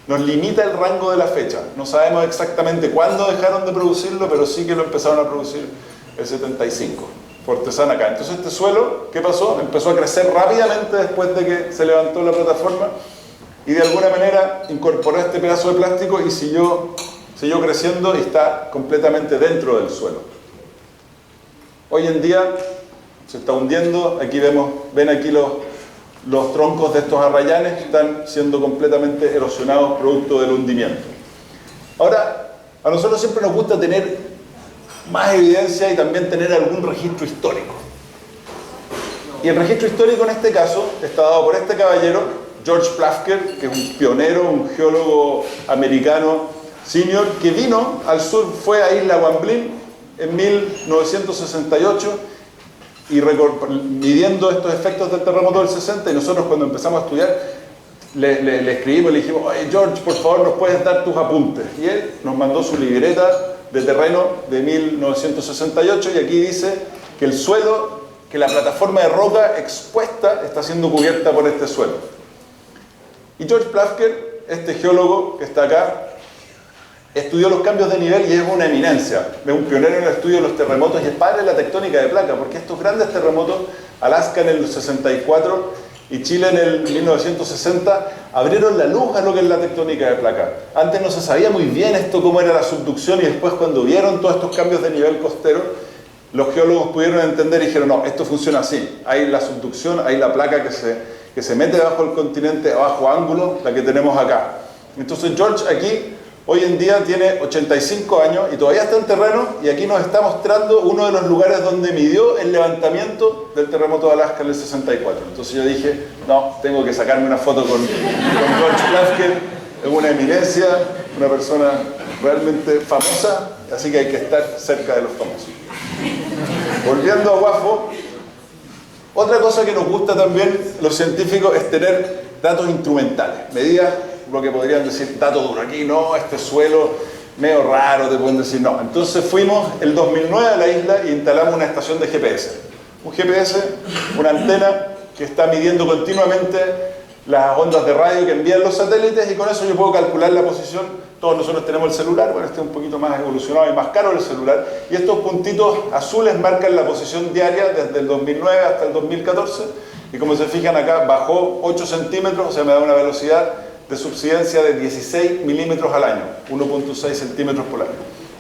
nos limita el rango de la fecha. No sabemos exactamente cuándo dejaron de producirlo, pero sí que lo empezaron a producir el 75. Fortesan acá. Entonces este suelo, ¿qué pasó? Empezó a crecer rápidamente después de que se levantó la plataforma y de alguna manera incorporó este pedazo de plástico y siguió creciendo y está completamente dentro del suelo. Hoy en día se está hundiendo. Aquí ven aquí los troncos de estos arrayanes están siendo completamente erosionados producto del hundimiento. Ahora, a nosotros siempre nos gusta tener más evidencia y también tener algún registro histórico. Y el registro histórico en este caso está dado por este caballero, George Plafker, que es un pionero, un geólogo americano senior, que vino al sur, fue a Isla Guamblin en 1968 y midiendo estos efectos del terremoto del 60, y nosotros cuando empezamos a estudiar le escribimos y le dijimos: oye George, por favor nos puedes dar tus apuntes, y él nos mandó su libreta de terreno de 1968, y aquí dice que el suelo, que la plataforma de roca expuesta está siendo cubierta por este suelo. Y George Plafker, este geólogo que está acá, estudió los cambios de nivel y es una eminencia, es un pionero en el estudio de los terremotos y es padre de la tectónica de placa, porque estos grandes terremotos, Alaska en el 64 y Chile en el 1960, abrieron la luz a lo que es la tectónica de placa. Antes no se sabía muy bien esto, cómo era la subducción, y después cuando vieron todos estos cambios de nivel costero, los geólogos pudieron entender y dijeron: no, esto funciona así, hay la subducción, hay la placa que se mete bajo el continente a bajo ángulo, la que tenemos acá. Entonces George aquí hoy en día tiene 85 años y todavía está en terreno, y aquí nos está mostrando uno de los lugares donde midió el levantamiento del terremoto de Alaska en el 64. Entonces yo dije: no, tengo que sacarme una foto con George Plafker, es una eminencia, una persona realmente famosa, así que hay que estar cerca de los famosos. Volviendo a Guafo, otra cosa que nos gusta también los científicos es tener datos instrumentales, medidas, lo que podrían decir dato duro. Aquí no, este suelo medio raro, te pueden decir no. Entonces fuimos el 2009 a la isla e instalamos una estación de GPS. Un GPS, una antena que está midiendo continuamente las ondas de radio que envían los satélites, y con eso yo puedo calcular la posición. Todos nosotros tenemos el celular, bueno, este es un poquito más evolucionado y más caro el celular, y estos puntitos azules marcan la posición diaria desde el 2009 hasta el 2014, y como se fijan acá, bajó 8 centímetros, o sea, me da una velocidad de subsidencia de 16 milímetros al año, 1.6 centímetros por año.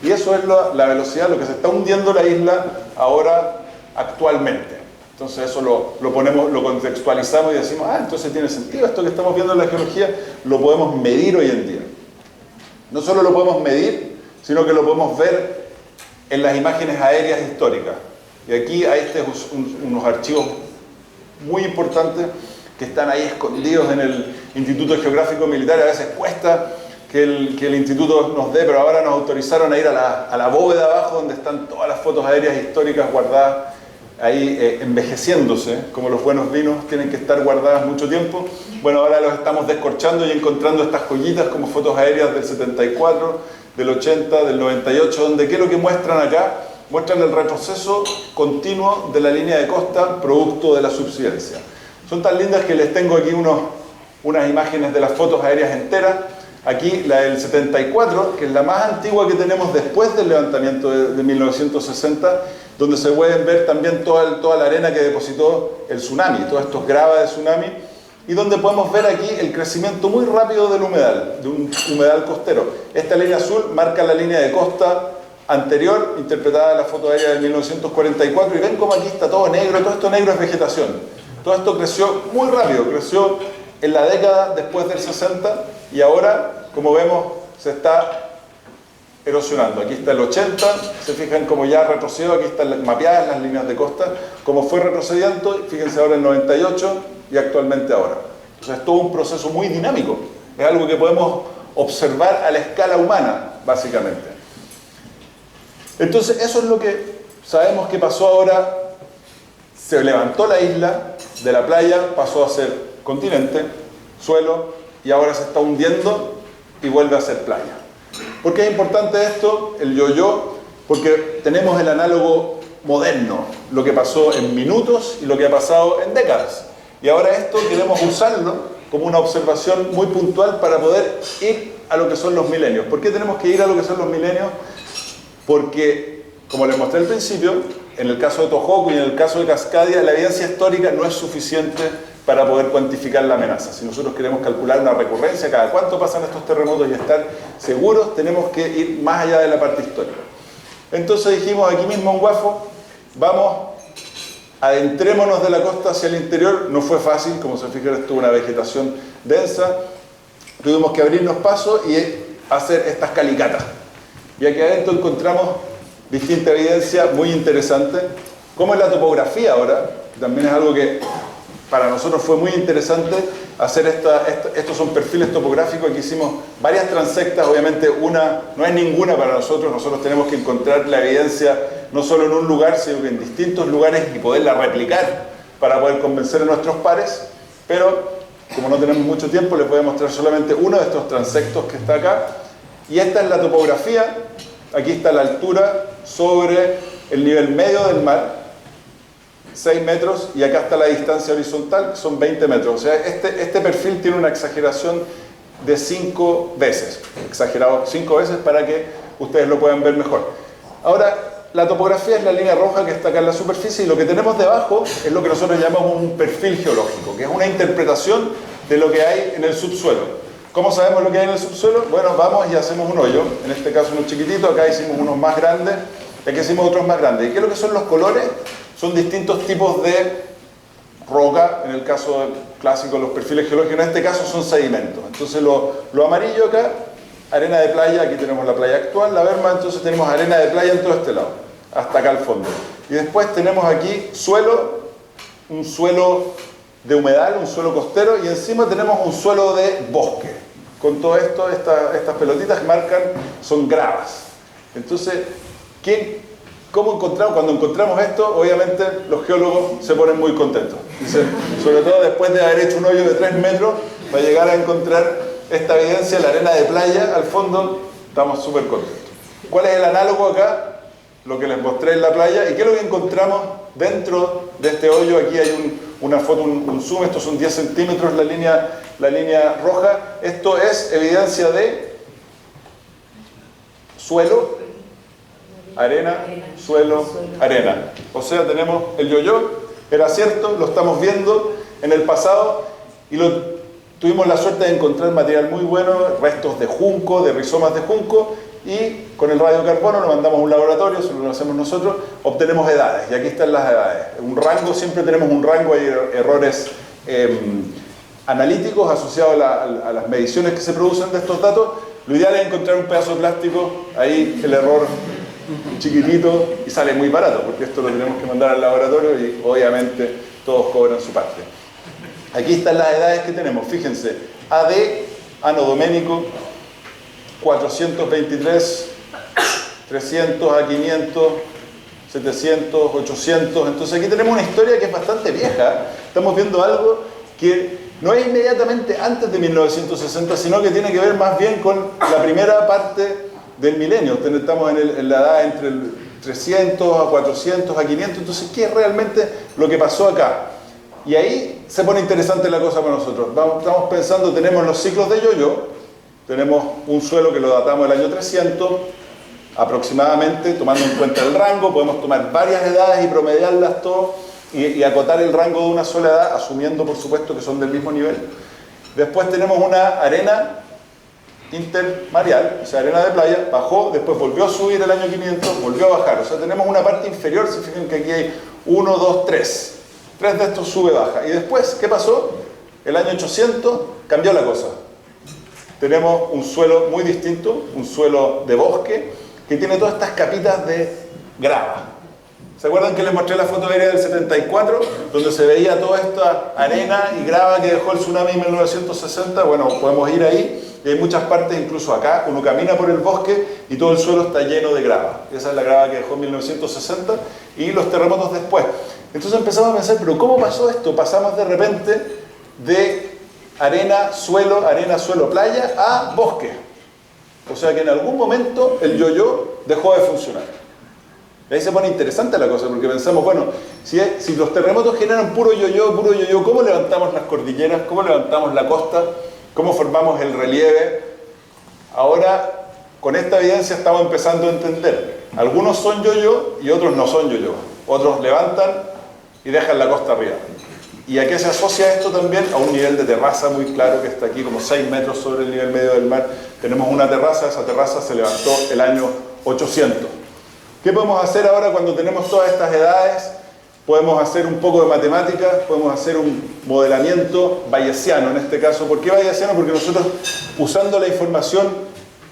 Y eso es la velocidad, lo que se está hundiendo la isla ahora, actualmente. Entonces eso lo ponemos, lo contextualizamos y decimos: ah, entonces tiene sentido esto que estamos viendo en la geología, lo podemos medir hoy en día. No solo lo podemos medir, sino que lo podemos ver en las imágenes aéreas históricas. Y aquí hay unos archivos muy importantes que están ahí escondidos en el Instituto Geográfico Militar. A veces cuesta que el instituto nos dé, pero ahora nos autorizaron a ir a la bóveda abajo, donde están todas las fotos aéreas históricas guardadas ahí, envejeciéndose, como los buenos vinos tienen que estar guardadas mucho tiempo. Bueno, ahora los estamos descorchando y encontrando estas joyitas como fotos aéreas del 74, del 80, del 98, donde ¿qué es lo que muestran acá? Muestran el retroceso continuo de la línea de costa producto de la subsidencia. Son tan lindas que les tengo aquí unas imágenes de las fotos aéreas enteras. Aquí la del 74, que es la más antigua que tenemos después del levantamiento de 1960, donde se pueden ver también toda la arena que depositó el tsunami, todos estos gravas de tsunami, y donde podemos ver aquí el crecimiento muy rápido del humedal, de un humedal costero. Esta línea azul marca la línea de costa anterior, interpretada en la foto aérea de 1944, y ven cómo aquí está todo negro, todo esto negro es vegetación. Todo esto creció muy rápido, creció en la década después del 60, y ahora, como vemos, se está erosionando. Aquí está el 80, se fijan como ya retrocedió, aquí están mapeadas las líneas de costa, como fue retrocediendo, fíjense ahora el 98 y actualmente ahora. Entonces es todo un proceso muy dinámico, es algo que podemos observar a la escala humana, básicamente. Entonces eso es lo que sabemos que pasó ahora. Se levantó la isla de la playa, pasó a ser continente, suelo, y ahora se está hundiendo y vuelve a ser playa. ¿Por qué es importante esto, el yo-yo? Porque tenemos el análogo moderno, lo que pasó en minutos y lo que ha pasado en décadas. Y ahora esto queremos usarlo como una observación muy puntual para poder ir a lo que son los milenios. ¿Por qué tenemos que ir a lo que son los milenios? Porque, como les mostré al principio, en el caso de Tohoku y en el caso de Cascadia, la evidencia histórica no es suficiente para poder cuantificar la amenaza. Si nosotros queremos calcular una recurrencia, cada cuánto pasan estos terremotos y estar seguros, tenemos que ir más allá de la parte histórica. Entonces dijimos aquí mismo en Guafo, vamos adentrémonos de la costa hacia el interior. No fue fácil, como se fijan, estuvo una vegetación densa. Tuvimos que abrirnos paso y hacer estas calicatas. Y aquí adentro encontramos distinta evidencia muy interesante. Como es la topografía ahora, también es algo que para nosotros fue muy interesante hacer estos son perfiles topográficos. Aquí hicimos varias transectas, obviamente una no es ninguna para nosotros tenemos que encontrar la evidencia no solo en un lugar, sino que en distintos lugares y poderla replicar para poder convencer a nuestros pares, pero como no tenemos mucho tiempo les voy a mostrar solamente uno de estos transectos que está acá, y esta es la topografía. Aquí está la altura sobre el nivel medio del mar, 6 metros, y acá está la distancia horizontal, que son 20 metros. O sea, este perfil tiene una exageración de 5 veces, exagerado 5 veces para que ustedes lo puedan ver mejor. Ahora, la topografía es la línea roja que está acá en la superficie, y lo que tenemos debajo es lo que nosotros llamamos un perfil geológico, que es una interpretación de lo que hay en el subsuelo. ¿Cómo sabemos lo que hay en el subsuelo? Bueno, vamos y hacemos un hoyo, en este caso uno chiquitito, acá hicimos unos más grandes, aquí hicimos otros más grandes. ¿Y qué es lo que son los colores? Son distintos tipos de roca, en el caso clásico los perfiles geológicos, en este caso son sedimentos. Entonces lo amarillo acá, arena de playa, aquí tenemos la playa actual, la berma, entonces tenemos arena de playa en todo este lado, hasta acá al fondo. Y después tenemos aquí suelo, un suelo de humedal, un suelo costero, y encima tenemos un suelo de bosque. Con todo esto, estas pelotitas que marcan son gravas. Entonces, ¿cómo encontramos? Cuando encontramos esto, obviamente los geólogos se ponen muy contentos. Dicen, sobre todo después de haber hecho un hoyo de 3 metros, para llegar a encontrar esta evidencia, la arena de playa, al fondo, estamos súper contentos. ¿Cuál es el análogo acá? Lo que les mostré en la playa. ¿Y qué es lo que encontramos dentro de este hoyo? Aquí hay una foto, un zoom, estos son 10 centímetros la línea roja. Esto es evidencia de suelo, arena, suelo, arena. O sea, tenemos el yo-yo, era cierto, lo estamos viendo en el pasado, y tuvimos la suerte de encontrar material muy bueno, restos de junco, de rizomas de junco, y con el radiocarbono lo mandamos a un laboratorio, eso lo hacemos nosotros, obtenemos edades, y aquí están las edades. Un rango, siempre tenemos un rango, hay errores analíticos asociados a las mediciones que se producen de estos datos. Lo ideal es encontrar un pedazo de plástico, ahí el error chiquitito, y sale muy barato, porque esto lo tenemos que mandar al laboratorio y obviamente todos cobran su parte. Aquí están las edades que tenemos, fíjense, AD, Ano Doménico, 423, 300 a 500, 700, 800. Entonces aquí tenemos una historia que es bastante vieja. Estamos viendo algo que no es inmediatamente antes de 1960, sino que tiene que ver más bien con la primera parte del milenio. Estamos en la edad entre el 300 a 400 a 500. Entonces, ¿qué es realmente lo que pasó acá? Y ahí se pone interesante la cosa para nosotros. Estamos pensando, tenemos los ciclos de yo-yo. Tenemos un suelo que lo datamos del año 300, aproximadamente, tomando en cuenta el rango. Podemos tomar varias edades y promediarlas todas y acotar el rango de una sola edad, asumiendo, por supuesto, que son del mismo nivel. Después tenemos una arena intermareal, o sea, arena de playa, bajó, después volvió a subir el año 500, volvió a bajar. O sea, tenemos una parte inferior, se fijan que aquí hay 1, 2, 3. 3 de estos sube, baja. Y después, ¿qué pasó? El año 800 cambió la cosa. Tenemos un suelo muy distinto, un suelo de bosque, que tiene todas estas capitas de grava. ¿Se acuerdan que les mostré la foto aérea del 74? Donde se veía toda esta arena y grava que dejó el tsunami en 1960. Bueno, podemos ir ahí, y hay muchas partes, incluso acá, uno camina por el bosque y todo el suelo está lleno de grava. Esa es la grava que dejó en 1960 y los terremotos después. Entonces empezamos a pensar, ¿pero cómo pasó esto? Pasamos de repente de arena, suelo, playa, a bosque. O sea que en algún momento el yo-yo dejó de funcionar. Y ahí se pone interesante la cosa, porque pensamos, bueno, si los terremotos generan puro yo-yo, ¿cómo levantamos las cordilleras? ¿Cómo levantamos la costa? ¿Cómo formamos el relieve? Ahora, con esta evidencia estamos empezando a entender. Algunos son yo-yo y otros no son yo-yo. Otros levantan y dejan la costa arriba. ¿Y a qué se asocia esto también? A un nivel de terraza muy claro que está aquí, como 6 metros sobre el nivel medio del mar. Tenemos una terraza, esa terraza se levantó el año 800. ¿Qué podemos hacer ahora cuando tenemos todas estas edades? podemos hacer un poco de matemáticas, podemos hacer un modelamiento bayesiano en este caso. ¿Por qué bayesiano? Porque nosotros, usando la información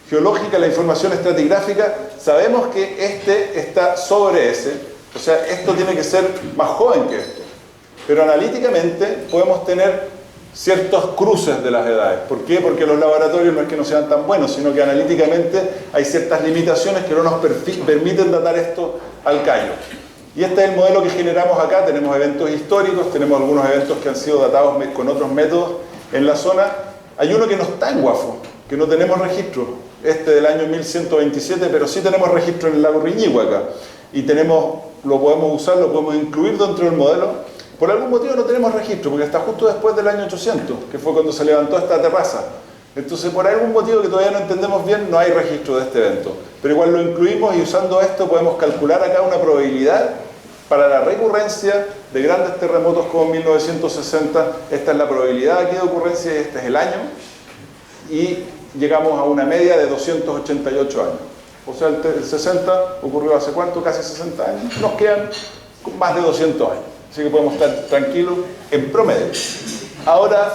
geológica, la información estratigráfica, sabemos que este está sobre ese, o sea, esto tiene que ser más joven que esto. Pero analíticamente podemos tener ciertos cruces de las edades. ¿Por qué? Porque los laboratorios no es que no sean tan buenos, sino que analíticamente hay ciertas limitaciones que no nos permiten datar esto al callo. Y este es el modelo que generamos acá. Tenemos eventos históricos, tenemos algunos eventos que han sido datados con otros métodos en la zona. Hay uno que no está en Guafo, que no tenemos registro, este del año 1127, pero sí tenemos registro en el lago Riñihue acá. Y lo podemos usar, lo podemos incluir dentro del modelo. Por algún motivo no tenemos registro, porque está justo después del año 800, que fue cuando se levantó esta terraza. Entonces, por algún motivo que todavía no entendemos bien, no hay registro de este evento. Pero igual lo incluimos y usando esto podemos calcular acá una probabilidad para la recurrencia de grandes terremotos como 1960. Esta es la probabilidad aquí de ocurrencia y este es el año. Y llegamos a una media de 288 años. O sea, el 60 ocurrió hace ¿cuánto? Casi 60 años. Nos quedan más de 200 años. Así que podemos estar tranquilos en promedio. Ahora,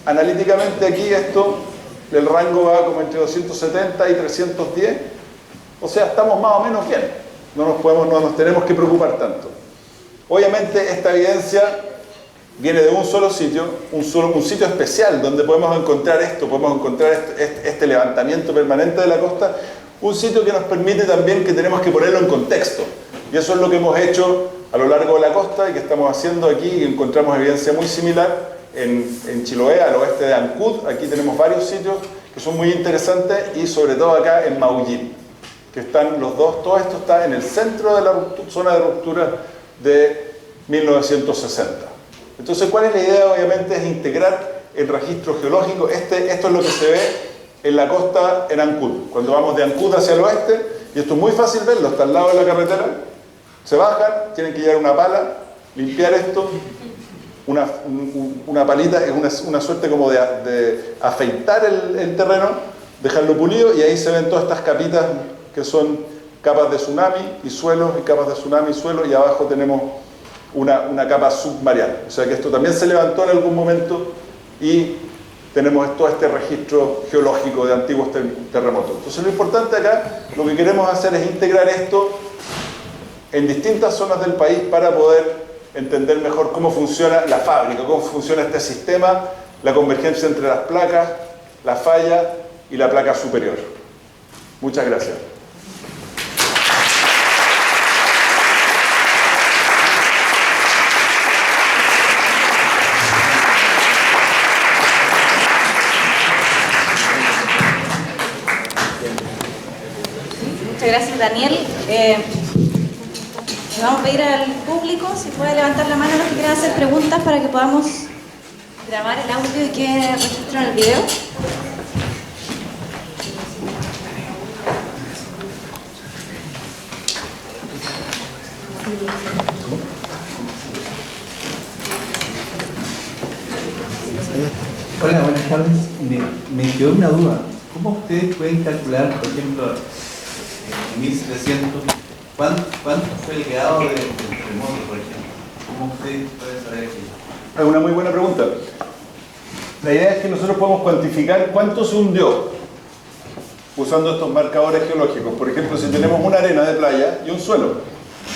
analíticamente aquí el rango va como entre 270 y 310. O sea, estamos más o menos bien. No nos tenemos que preocupar tanto. Obviamente esta evidencia viene de un solo sitio, un sitio especial donde podemos encontrar este levantamiento permanente de la costa, un sitio que nos permite también que tenemos que ponerlo en contexto. Y eso es lo que hemos hecho a lo largo de la costa y que estamos haciendo aquí, y encontramos evidencia muy similar en Chiloé, al oeste de Ancud. Aquí tenemos varios sitios que son muy interesantes, y sobre todo acá en Maullín, que están los dos. Todo esto está en el centro de la zona de ruptura de 1960. Entonces, ¿cuál es la idea? Obviamente es integrar el registro geológico. Esto es lo que se ve en la costa en Ancud. Cuando vamos de Ancud hacia el oeste, y esto es muy fácil verlo, está al lado de la carretera, se bajan, tienen que llevar una pala, limpiar esto, una palita, es una suerte como de afeitar el terreno, dejarlo pulido, y ahí se ven todas estas capitas que son capas de tsunami y suelos, y capas de tsunami y suelos, y abajo tenemos una capa submariana. O sea que esto también se levantó en algún momento y tenemos todo este registro geológico de antiguos terremotos. Entonces lo importante acá, lo que queremos hacer es integrar esto en distintas zonas del país para poder entender mejor cómo funciona la fábrica, cómo funciona este sistema, la convergencia entre las placas, la falla y la placa superior. Muchas gracias. Muchas gracias, Daniel. Vamos a pedir al público si puede levantar la mano los que quieran hacer preguntas para que podamos grabar el audio y que registren el video. Hola, buenas tardes. Me quedó una duda. ¿Cómo ustedes pueden calcular, por ejemplo, en 1700, cuánto fue el grado del terremoto, por ejemplo? ¿Cómo ustedes pueden saber eso? Es una muy buena pregunta. La idea es que nosotros podemos cuantificar cuánto se hundió usando estos marcadores geológicos. Por ejemplo, si tenemos una arena de playa y un suelo,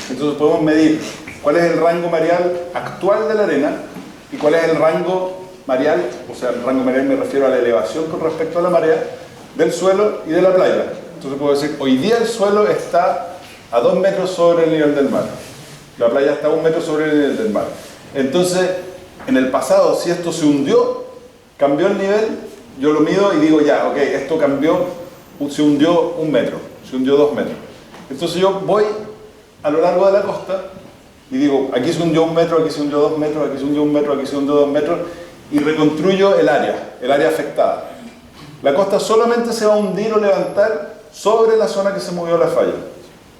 entonces podemos medir cuál es el rango mareal actual de la arena y cuál es el rango mareal, o sea, el rango mareal me refiero a la elevación con respecto a la marea del suelo y de la playa. Entonces puedo decir, hoy día el suelo está a 2 metros sobre el nivel del mar, la playa está a 1 metro sobre el nivel del mar. Entonces, en el pasado, si esto se hundió, cambió el nivel, yo lo mido y digo ya, ok, esto cambió, se hundió 1 metro, se hundió 2 metros. Entonces yo voy a lo largo de la costa y digo, aquí se hundió 1 metro, aquí se hundió 2 metros, aquí se hundió 1 metro, aquí se hundió 2 metros, y reconstruyo el área afectada. La costa solamente se va a hundir o levantar sobre la zona que se movió la falla.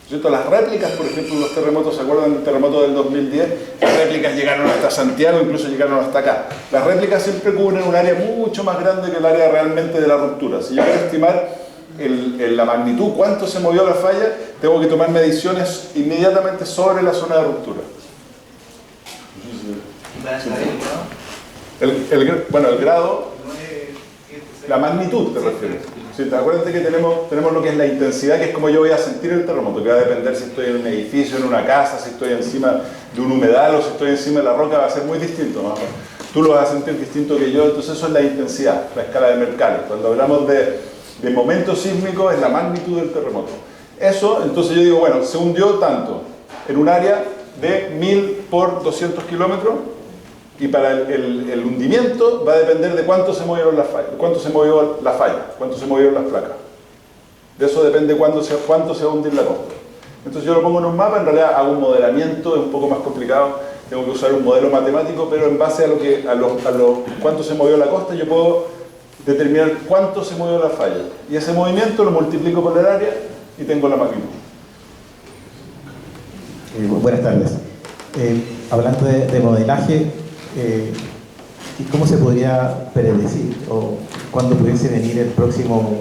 ¿Cierto? Las réplicas, por ejemplo, los terremotos, ¿se acuerdan del terremoto del 2010? Las réplicas llegaron hasta Santiago, incluso llegaron hasta acá. Las réplicas siempre cubren un área mucho más grande que el área realmente de la ruptura. Si yo quiero estimar la magnitud, cuánto se movió la falla, tengo que tomar mediciones inmediatamente sobre la zona de ruptura. Bueno, el grado, la magnitud te refieres. Sí, acuérdate que tenemos lo que es la intensidad, que es como yo voy a sentir el terremoto, que va a depender si estoy en un edificio, en una casa, si estoy encima de un humedal o si estoy encima de la roca, va a ser muy distinto, ¿no? Tú lo vas a sentir distinto que yo, entonces eso es la intensidad, la escala de Mercalli. Cuando hablamos de momento sísmico, es la magnitud del terremoto. Eso, entonces yo digo, bueno, se hundió tanto en un área de 1000 por 200 kilómetros, y para el hundimiento va a depender de cuánto se movieron las fallas, cuánto se movió la falla, cuánto se movieron las placas. De eso depende cuánto se va a hundir la costa. Entonces yo lo pongo en un mapa, en realidad hago un modelamiento, es un poco más complicado, tengo que usar un modelo matemático, pero en base a cuánto se movió la costa, yo puedo determinar cuánto se movió la falla. Y ese movimiento lo multiplico por el área y tengo la magnitud. Buenas tardes. Hablando de modelaje, ¿cómo se podría predecir o cuándo pudiese venir el próximo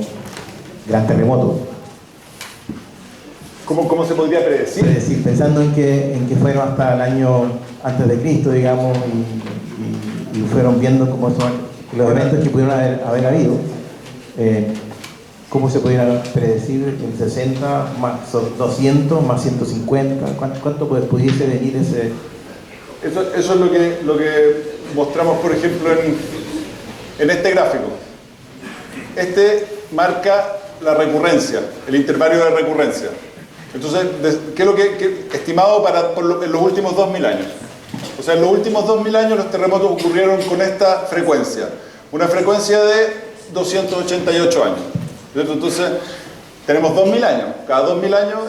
gran terremoto? ¿Cómo se podría predecir? Predecir, pensando en que fueron hasta el año antes de Cristo, digamos, y fueron viendo cómo son los eventos que pudieron haber habido. ¿Cómo se pudiera predecir el 60 más 200 más 150? ¿Cuánto pudiese venir ese...? Eso es lo que mostramos, por ejemplo, en este gráfico. Este marca la recurrencia, el intervalo de recurrencia. Entonces, ¿qué es lo que estimado en los últimos 2000 años? O sea, en los últimos 2000 años los terremotos ocurrieron con esta frecuencia. Una frecuencia de 288 años. Entonces, tenemos 2000 años. Cada 2000 años,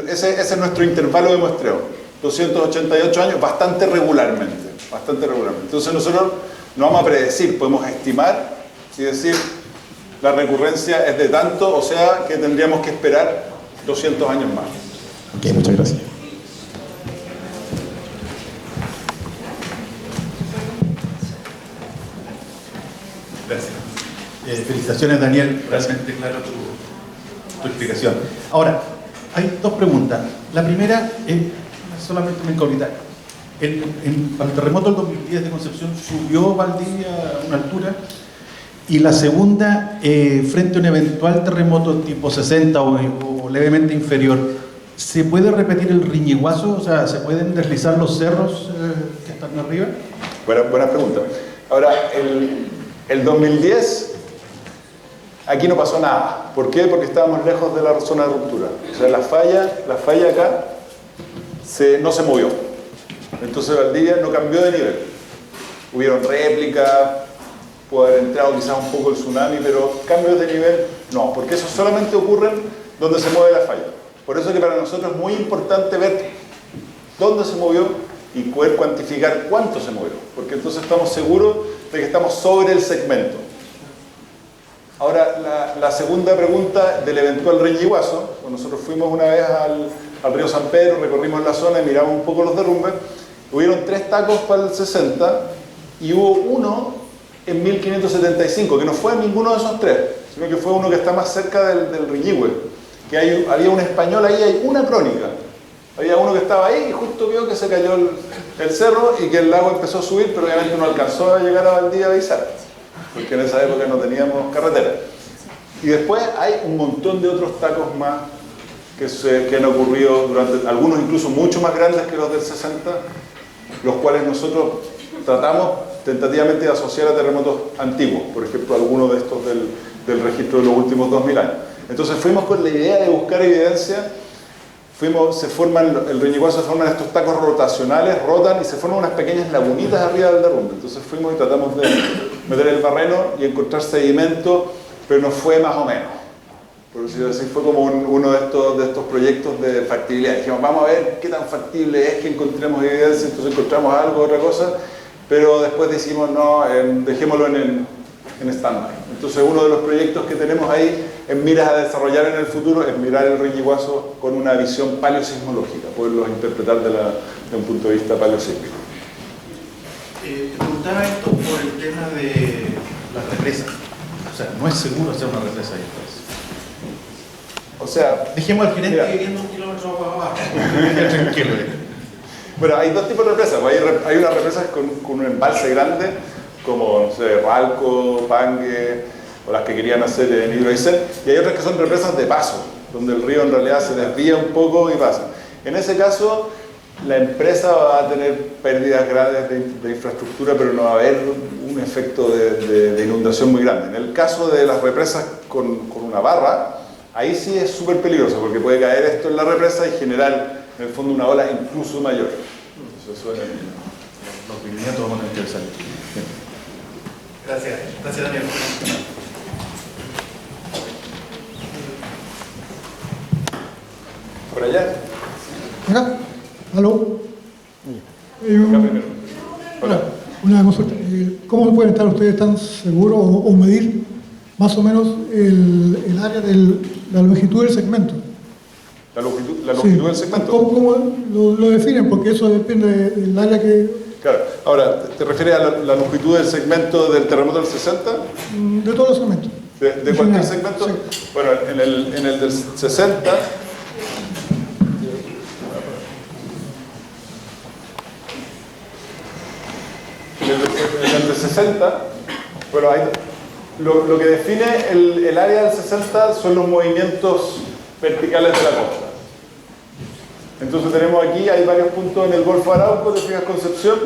ese es nuestro intervalo de muestreo. 288 años, bastante regularmente. Entonces nosotros no vamos a predecir, podemos estimar y decir la recurrencia es de tanto, o sea que tendríamos que esperar 200 años más. Ok, muchas gracias. Gracias. Felicitaciones, Daniel, realmente claro tu explicación. Ahora, hay dos preguntas. La primera es solamente una incógnita. Para el terremoto del 2010 de Concepción, ¿subió Valdivia a una altura? Y la segunda, frente a un eventual terremoto tipo 60 o levemente inferior, ¿se puede repetir el riñiguazo? O sea, ¿se pueden deslizar los cerros que están arriba? Buena pregunta. Ahora, el 2010, aquí no pasó nada. ¿Por qué? Porque estábamos lejos de la zona de ruptura. O sea, la falla acá no se movió. Entonces Valdivia no cambió de nivel. Hubieron réplicas, puede haber entrado quizás un poco el tsunami, pero cambios de nivel no, porque eso solamente ocurre donde se mueve la falla. Por eso es que para nosotros es muy importante ver dónde se movió y poder cuantificar cuánto se movió, porque entonces estamos seguros de que estamos sobre el segmento. Ahora, la segunda pregunta del eventual reñiguazo, nosotros fuimos una vez al río San Pedro, recorrimos la zona y miramos un poco los derrumbes. Hubieron 3 tacos para el 60 y hubo uno en 1575, que no fue ninguno de esos 3, sino que fue uno que está más cerca del Riñihue, que había un español ahí, hay una crónica. Había uno que estaba ahí y justo vio que se cayó el cerro y que el lago empezó a subir, pero obviamente no alcanzó a llegar a Valdivia a avisar, porque en esa época no teníamos carretera. Y después hay un montón de otros tacos más que han ocurrido durante, algunos incluso mucho más grandes que los del 60, los cuales nosotros tratamos tentativamente de asociar a terremotos antiguos, por ejemplo, algunos de estos del registro de los últimos 2000 años. Entonces fuimos con la idea de buscar evidencia, el reñiguazo se forman estos tacos rotacionales, rotan y se forman unas pequeñas lagunitas arriba del derrumbe. Entonces fuimos y tratamos de meter el barreno y encontrar sedimento, pero no fue más o menos. Por decirlo así, fue como uno de estos proyectos de factibilidad. Dijimos, vamos a ver qué tan factible es que encontremos evidencia, entonces encontramos algo, otra cosa, pero después decimos, no, dejémoslo en stand-by. Entonces uno de los proyectos que tenemos ahí en miras a desarrollar en el futuro es mirar el reñiguazo con una visión paleosismológica, poderlo interpretar de un punto de vista paleosísmico. Te preguntaba esto por el tema de las represas. O sea, no es seguro hacer una represa ahí, pues. O sea, dejemos al gerente viviendo 1 kilómetro abajo. Tranquilo. Bueno, hay dos tipos de represas. Hay unas represas con un embalse grande, como, no sé, Ralco, Pangue, o las que querían hacer en Hidroaicén, y hay otras que son represas de paso, donde el río en realidad se desvía un poco y pasa. En ese caso, la empresa va a tener pérdidas graves de infraestructura, pero no va a haber un efecto de inundación muy grande. En el caso de las represas con una barra, ahí sí es súper peligroso, porque puede caer esto en la represa y generar, en el fondo, una ola incluso mayor. Entonces, eso es Los viñetos vamos a tener que salir. Gracias. Gracias, Daniel. por allá. Acá, aló. Acá primero. Hola. Una consulta. ¿Cómo pueden estar ustedes tan seguros o medir más o menos el área de la longitud del segmento? ¿La longitud del segmento? ¿Cómo lo definen? Porque eso depende del área que... Claro. Ahora, ¿te refieres a la longitud del segmento del terremoto del 60? De todos los segmentos. ¿De cualquier segmento? Sí. Bueno, en el del 60... En el del 60, bueno, lo que define el área del 60 son los movimientos verticales de la costa. Entonces tenemos aquí, hay varios puntos en el Golfo Arauco, te fijas Concepción.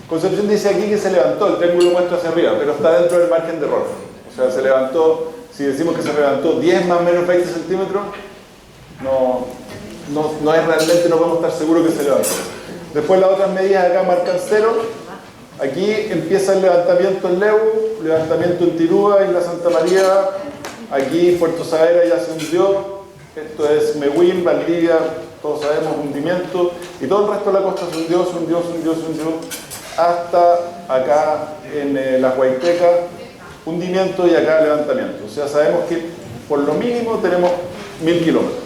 Concepción dice aquí que se levantó, el triángulo muestra hacia arriba, pero está dentro del margen de error. O sea, se levantó, si decimos que se levantó 10 más o menos 20 centímetros, no es realmente, no podemos estar seguros que se levantó. Después las otras medidas acá marcan 0. Aquí empieza el levantamiento en Leu, levantamiento en Tirúa, Isla Santa María. Aquí Puerto Saavedra ya se hundió. Esto es Mehuín, Valdivia, todos sabemos, hundimiento. Y todo el resto de la costa se hundió, hasta acá en las Huaytecas, hundimiento y acá levantamiento. O sea, sabemos que por lo mínimo tenemos 1000 kilómetros.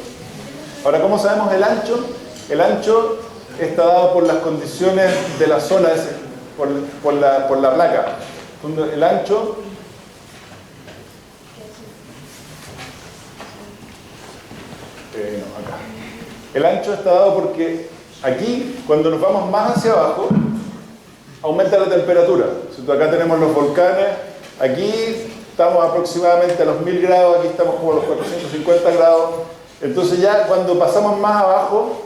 Ahora, ¿cómo sabemos el ancho? El ancho está dado por las condiciones de la zona, por la placa. El ancho acá. El ancho está dado porque aquí, cuando nos vamos más hacia abajo, aumenta la temperatura. Acá tenemos los volcanes, aquí estamos aproximadamente a los 1000 grados, aquí estamos como a los 450 grados. Entonces ya cuando pasamos más abajo,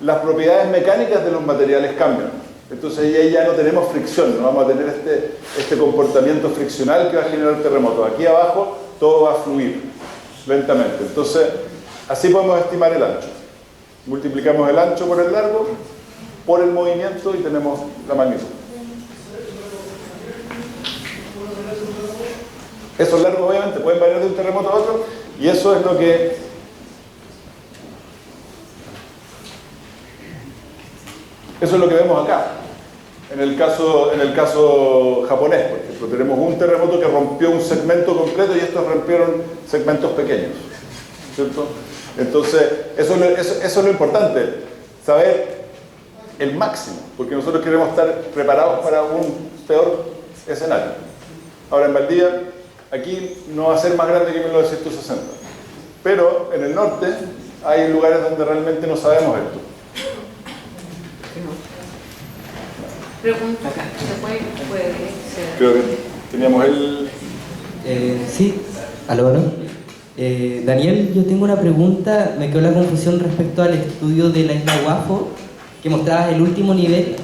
las propiedades mecánicas de los materiales cambian. Entonces ahí ya no tenemos fricción, no vamos a tener este comportamiento friccional que va a generar el terremoto. Aquí abajo todo va a fluir lentamente. Entonces así podemos estimar el ancho. Multiplicamos el ancho por el largo, por el movimiento y tenemos la magnitud. Esos largos obviamente pueden variar de un terremoto a otro y eso es lo que vemos acá. En el caso japonés, por ejemplo, tenemos un terremoto que rompió un segmento completo y estos rompieron segmentos pequeños, ¿cierto? Entonces, eso es lo importante, saber el máximo, porque nosotros queremos estar preparados para un peor escenario. Ahora, en Valdivia, aquí no va a ser más grande que 1960, pero en el norte hay lugares donde realmente no sabemos esto. Pregunta, ¿se puede ser? Creo que teníamos el... Sí, aló, ¿no? Daniel, yo tengo una pregunta, me quedó la confusión respecto al estudio de la isla Guafo, que mostrabas el último nivel,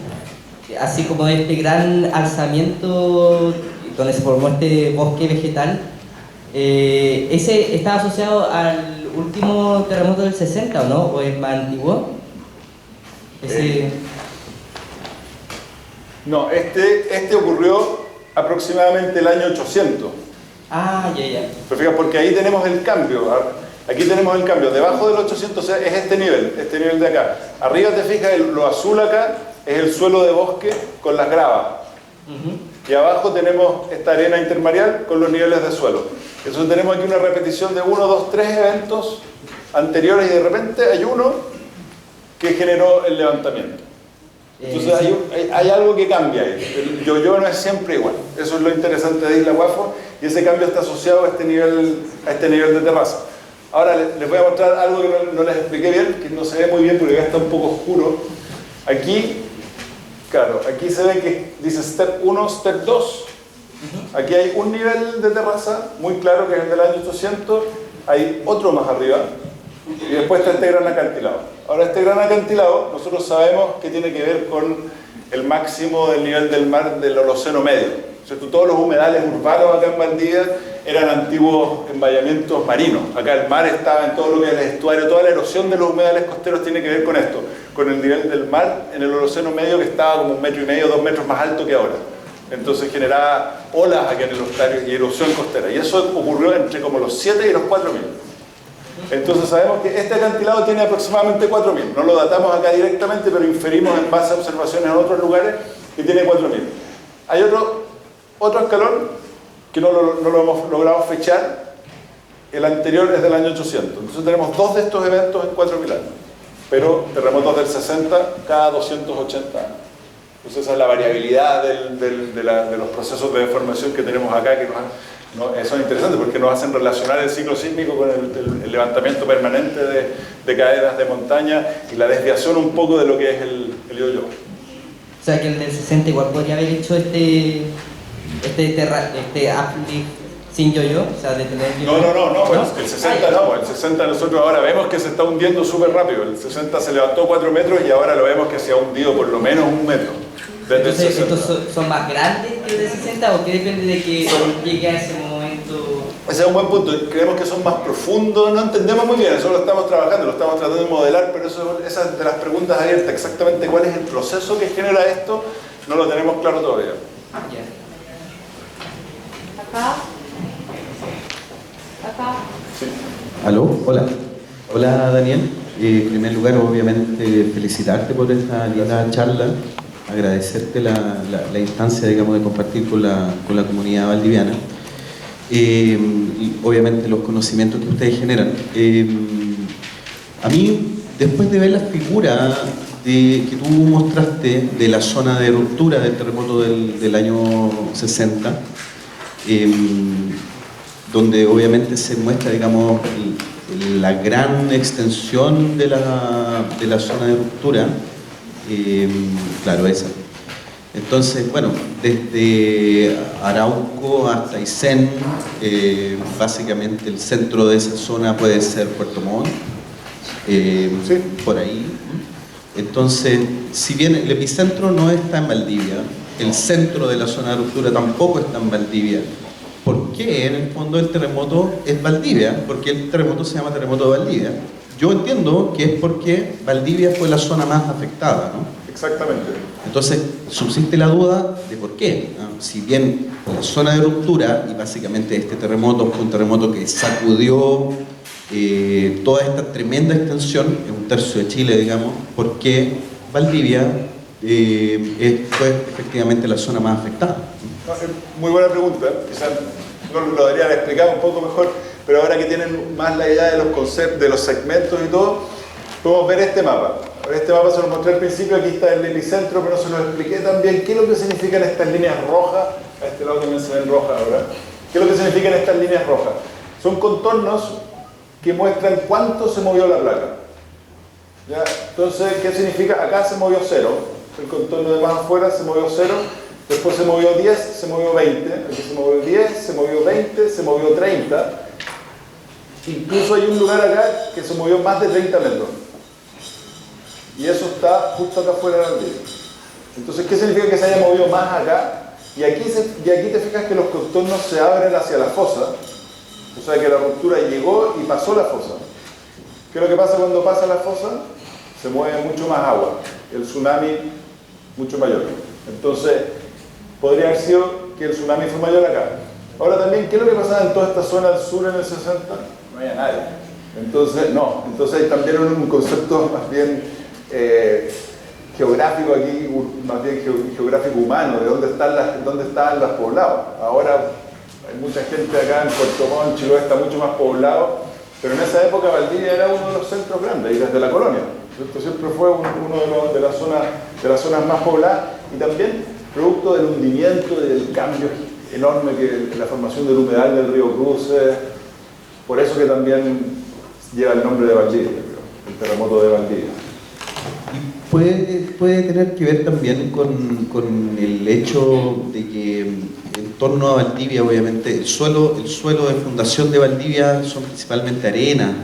así como este gran alzamiento donde se formó este bosque vegetal. ¿Ese estaba asociado al último terremoto del 60 o no? ¿O es más antiguo? No, este ocurrió aproximadamente el año 800. Ah, ya. Pero fíjate, porque ahí tenemos el cambio. Aquí tenemos el cambio. Debajo del 800 es este nivel de acá. Arriba te fijas, lo azul acá es el suelo de bosque con las gravas. Y abajo tenemos esta arena intermareal con los niveles de suelo. Entonces tenemos aquí una repetición de 1, 2, 3 eventos anteriores y de repente hay uno que generó el levantamiento. Entonces hay algo que cambia ahí. El yo-yo no es siempre igual. Eso es lo interesante de Isla Guafo y ese cambio está asociado a este nivel de terraza. Ahora les voy a mostrar algo que no les expliqué bien, que no se ve muy bien porque acá está un poco oscuro. Aquí, claro, aquí se ve que dice Step 1, Step 2. Aquí hay un nivel de terraza muy claro que es el del año 800, hay otro más arriba y después está este gran acantilado. Ahora este gran acantilado nosotros sabemos que tiene que ver con el máximo del nivel del mar del Holoceno medio. ¿Cierto? Todos los humedales urbanos acá en Valdivia eran antiguos emballamientos marinos. Acá el mar estaba en todo lo que es el estuario, toda la erosión de los humedales costeros tiene que ver con esto, con el nivel del mar en el Holoceno medio que estaba como 1,5 metros, 2 metros más alto que ahora. Entonces generaba olas acá en el estuario y erosión costera. Y eso ocurrió entre como los 7 y los 4.000. Entonces sabemos que este acantilado tiene aproximadamente 4.000. No lo datamos acá directamente, pero inferimos en base a observaciones en otros lugares que tiene 4.000. Hay otro escalón que no lo hemos logrado fechar. El anterior es del año 800. Entonces tenemos 2 de estos eventos en 4.000 años. Pero terremotos del 60 cada 280 años. Entonces esa es la variabilidad de los procesos de deformación que tenemos acá, que son interesantes porque nos hacen relacionar el ciclo sísmico con el levantamiento permanente de cadenas de montaña y la desviación un poco de lo que es el yo-yo. O sea que el del 60 igual podría haber hecho este uplift sin yo-yo, o sea, de tener yo-yo. No, pues el 60 no, el 60 nosotros ahora vemos que se está hundiendo súper rápido. El 60 se levantó 4 metros y ahora lo vemos que se ha hundido por lo menos 1 metro. Entonces, ¿estos son más grandes que el de 60 o qué depende de que llegue a ese momento? Ese es un buen punto. Creemos que son más profundos, no entendemos muy bien, eso lo estamos trabajando, lo estamos tratando de modelar, pero esa es de las preguntas abiertas, exactamente cuál es el proceso que genera esto, no lo tenemos claro todavía. Acá. Sí. ¿Aló? Hola. Hola, Daniel. En primer lugar, obviamente, felicitarte por esta linda charla, agradecerte la instancia, digamos, de compartir con la comunidad valdiviana. Y obviamente los conocimientos que ustedes generan. A mí, después de ver la figura que tú mostraste de la zona de ruptura del terremoto del año 60, donde obviamente se muestra, digamos, la gran extensión de la zona de ruptura, claro, esa. Entonces, bueno, desde Arauco hasta Aysén, básicamente el centro de esa zona puede ser Puerto Montt, Sí. por ahí. Entonces, si bien el epicentro no está en Valdivia, el centro de la zona de ruptura tampoco está en Valdivia. ¿Por qué en el fondo el terremoto es Valdivia? Porque el terremoto se llama terremoto de Valdivia. Yo entiendo que es porque Valdivia fue la zona más afectada, ¿no? Exactamente. Entonces, subsiste la duda de por qué, ¿no? Si bien la zona de ruptura, y básicamente este terremoto fue un terremoto que sacudió toda esta tremenda extensión, en 1/3 de Chile, digamos, ¿por qué Valdivia fue efectivamente la zona más afectada? Muy buena pregunta, quizás no lo deberían explicar un poco mejor, pero ahora que tienen más la idea de los conceptos, de los segmentos y todo, podemos ver este mapa. Este mapa se lo mostré al principio, aquí está el epicentro, pero no se lo expliqué también. ¿Qué es lo que significan estas líneas rojas? A este lado también se ven rojas ahora. ¿Qué es lo que significan estas líneas rojas? Son contornos que muestran cuánto se movió la placa. ¿Ya? Entonces, ¿qué significa? Acá se movió 0, el contorno de más afuera se movió 0, después se movió 10, se movió 20, aquí se movió 10, se movió 20, se movió 30, incluso hay un lugar acá que se movió más de 30 metros. Y eso está justo acá afuera de la Valdivia. Entonces, ¿qué significa que se haya movido más acá? Y aquí te fijas que los contornos se abren hacia la fosa, o sea que la ruptura llegó y pasó la fosa. ¿Qué es lo que pasa cuando pasa la fosa? Se mueve mucho más agua, el tsunami mucho mayor. Entonces, podría haber sido que el tsunami fue mayor acá. Ahora también, ¿qué es lo que pasaba en toda esta zona del sur en el 60? No había nadie. Entonces hay también un concepto más bien geográfico aquí, más bien geográfico humano, de dónde estaban los poblados. Ahora hay mucha gente acá en Puerto Montt, Chiloé está mucho más poblado, pero en esa época Valdivia era uno de los centros grandes y desde la colonia. Esto siempre fue uno de las zonas más pobladas y también producto del hundimiento y del cambio enorme que la formación del humedal del río Cruces, por eso que también lleva el nombre de Valdivia, el terremoto de Valdivia. Y puede tener que ver también con el hecho de que en torno a Valdivia, obviamente, el suelo de fundación de Valdivia son principalmente arena,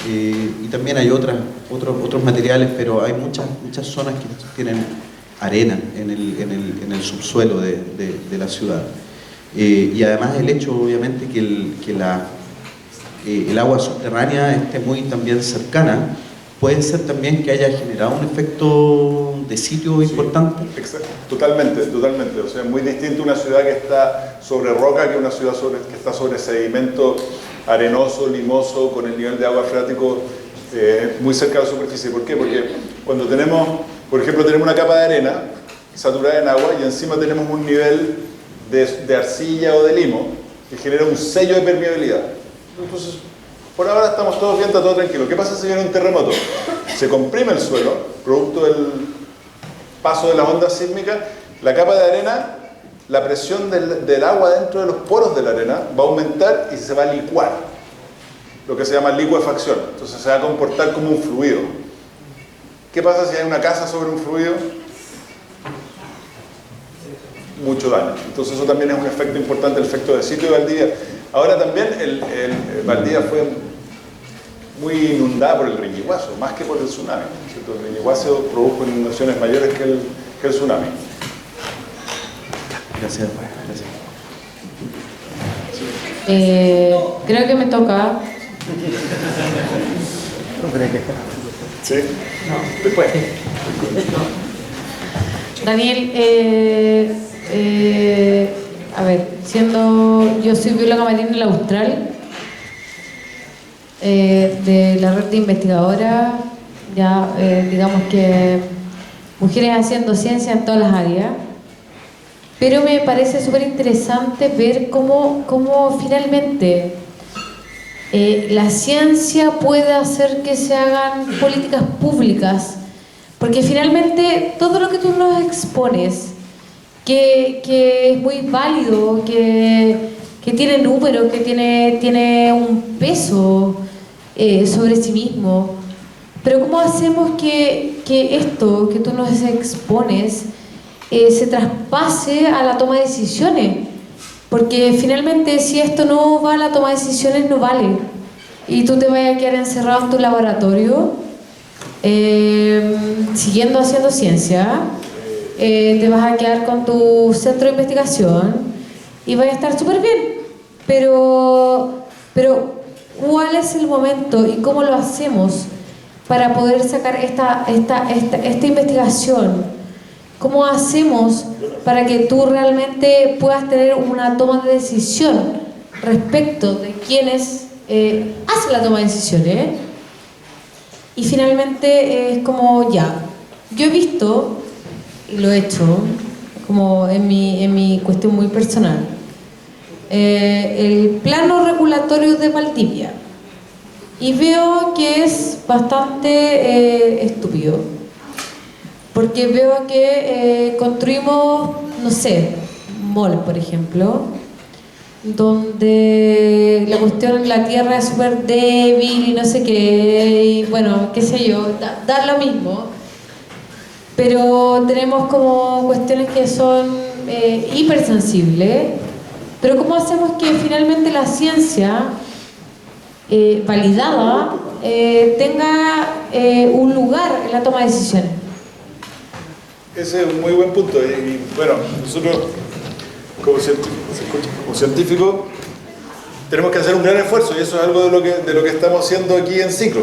y también hay otros materiales, pero hay muchas zonas que tienen arena en el subsuelo de la ciudad. Y además el hecho, obviamente, que el agua subterránea esté muy también cercana, puede ser también que haya generado un efecto de sitio importante. Exacto. Totalmente. O sea, es muy distinto una ciudad que está sobre roca que una ciudad que está sobre sedimento arenoso, limoso, con el nivel de agua freático muy cerca de la superficie. ¿Por qué? Porque cuando tenemos, por ejemplo, tenemos una capa de arena saturada en agua y encima tenemos un nivel de arcilla o de limo que genera un sello de permeabilidad. Entonces, por ahora estamos todos bien, está todo tranquilo. ¿Qué pasa si viene un terremoto? Se comprime el suelo, producto del paso de las ondas sísmicas, la capa de arena, la presión del agua dentro de los poros de la arena va a aumentar y se va a licuar, lo que se llama licuefacción. Entonces se va a comportar como un fluido. ¿Qué pasa si hay una casa sobre un fluido? Mucho daño. Entonces eso también es un efecto importante, el efecto de sitio de Valdivia. Ahora también Valdivia fue muy inundada por el Riñiguazo, más que por el tsunami, ¿cierto? El Riñiguazo produjo inundaciones mayores que el tsunami. Gracias. Creo que me toca. ¿Sí? Después. Daniel, a ver, yo soy bióloga marina en la Austral, de la red de investigadoras, ya digamos que mujeres haciendo ciencia en todas las áreas, pero me parece súper interesante ver cómo finalmente la ciencia puede hacer que se hagan políticas públicas, porque finalmente todo lo que tú nos expones, que es muy válido, que tiene números, que tiene un peso sobre sí mismo, pero ¿cómo hacemos que esto que tú nos expones se traspase a la toma de decisiones? Porque finalmente si esto no va a la toma de decisiones no vale, y tú te vas a quedar encerrado en tu laboratorio siguiendo haciendo ciencia, te vas a quedar con tu centro de investigación y vas a estar súper bien, pero ¿cuál es el momento y cómo lo hacemos para poder sacar esta investigación? ¿Cómo hacemos para que tú realmente puedas tener una toma de decisión respecto de quienes hacen la toma de decisiones? Y finalmente es como ya, yo he visto, y lo he hecho, como en mi cuestión muy personal, el plano regulatorio de Valdivia, y veo que es bastante estúpido, porque veo que construimos, no sé, malls, por ejemplo, donde la cuestión en la tierra es súper débil y no sé qué, y bueno, qué sé yo, da lo mismo, pero tenemos como cuestiones que son hipersensibles. Pero ¿cómo hacemos que finalmente la ciencia validada tenga un lugar en la toma de decisiones? Ese es un muy buen punto. Y bueno, nosotros como científicos tenemos que hacer un gran esfuerzo, y eso es algo de lo que estamos haciendo aquí en Ciclo.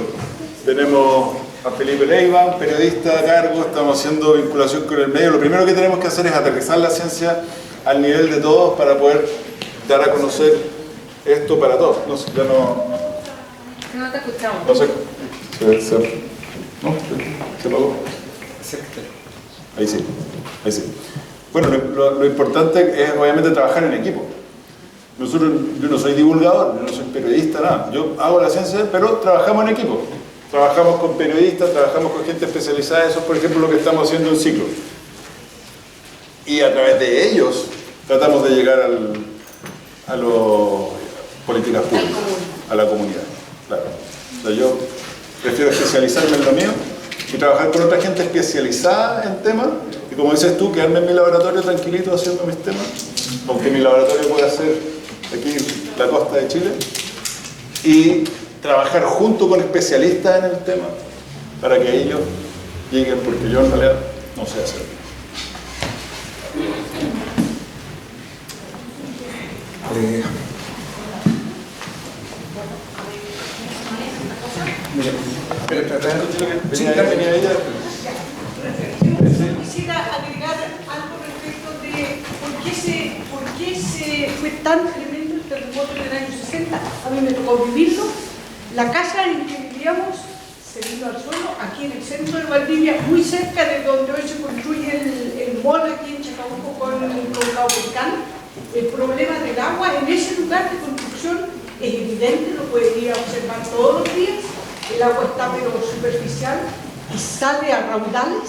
Tenemos a Felipe Leiva, periodista a cargo, estamos haciendo vinculación con el medio. Lo primero que tenemos que hacer es aterrizar la ciencia al nivel de todos para poder dar a conocer esto para todos. No sé, ya no te escuchamos. No sé. ¿Se apagó? Ahí sí. Bueno, lo importante es obviamente trabajar en equipo. Yo no soy divulgador, yo no soy periodista, nada. Yo hago la ciencia, pero trabajamos en equipo. Trabajamos con periodistas, trabajamos con gente especializada. Eso es, por ejemplo, lo que estamos haciendo en Ciclo. Y a través de ellos tratamos de llegar a las políticas públicas, a la comunidad. Claro. O sea, yo prefiero especializarme en lo mío y trabajar con otra gente especializada en temas, y como dices tú, quedarme en mi laboratorio tranquilito haciendo mis temas, aunque mi laboratorio puede ser aquí la costa de Chile, y trabajar junto con especialistas en el tema para que ellos lleguen, porque yo en realidad no sé hacerlo. Quisiera agregar algo respecto de por qué se fue tan tremendo el terremoto del año 60. A mí me tocó vivirlo. La casa en que vivíamos se vino al suelo, aquí en el centro de Valdivia, muy cerca de donde hoy se construye el mall aquí en Chacabuco con Cabo Volcán. El problema del agua en ese lugar de construcción es evidente, lo pueden ir a observar todos los días. El agua está pero superficial y sale a raudales.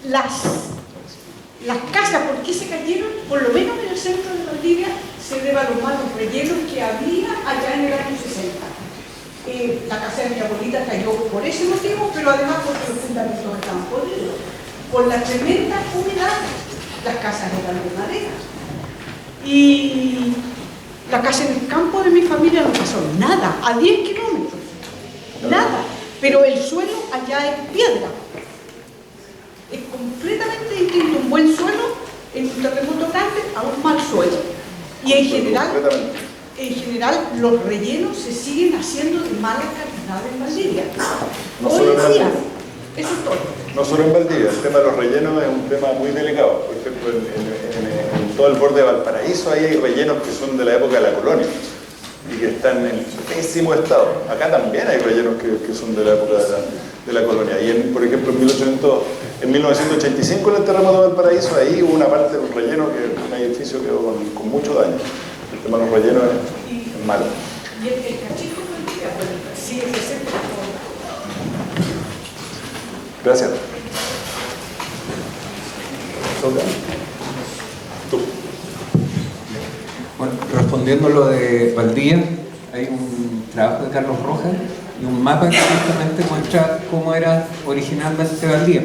Las casas, ¿por qué se cayeron? Por lo menos en el centro de Valdivia se debe a los malos rellenos que había allá en el año 60. La casa de mi abuelita cayó por ese motivo, pero además porque los fundamentos estaban podridos. Por la tremenda humedad, las casas eran de madera. Y la casa en el campo de mi familia no pasó nada, a 10 kilómetros, nada. Pero el suelo allá es piedra. Es completamente distinto un buen suelo en un terremoto grande a un mal suelo. Y en general los rellenos se siguen haciendo de mala calidad en Valdivia. Hoy día, eso es todo. No solo en Valdivia, el tema de los rellenos es un tema muy delicado. Por ejemplo, en todo el borde de Valparaíso ahí hay rellenos que son de la época de la colonia y que están en pésimo estado. Acá también hay rellenos que son de la época de la colonia. Y por ejemplo, en 1985, en el terremoto de Valparaíso, ahí hubo una parte de un relleno que un edificio quedó con mucho daño. El tema de los rellenos es malo. Y el cachito sigue presente. Gracias. Tú. Bueno, respondiendo a lo de Valdivia, hay un trabajo de Carlos Rojas y un mapa que justamente muestra cómo era originalmente Valdivia.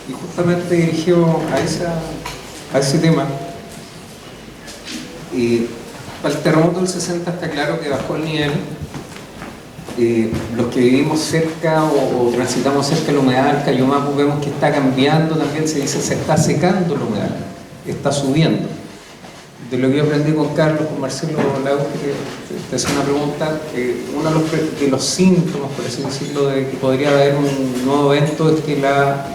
Y justamente dirigió a ese tema. Y para el terremoto del 60 está claro que bajó el nivel. Los que vivimos cerca o transitamos cerca de la humedad del Cayumapu vemos que está cambiando, también se dice se está secando la humedad, está subiendo. De lo que yo aprendí con Carlos, con Marcelo Lagos, que te hace una pregunta, uno de los síntomas, por así decirlo, de que podría haber un nuevo evento es que la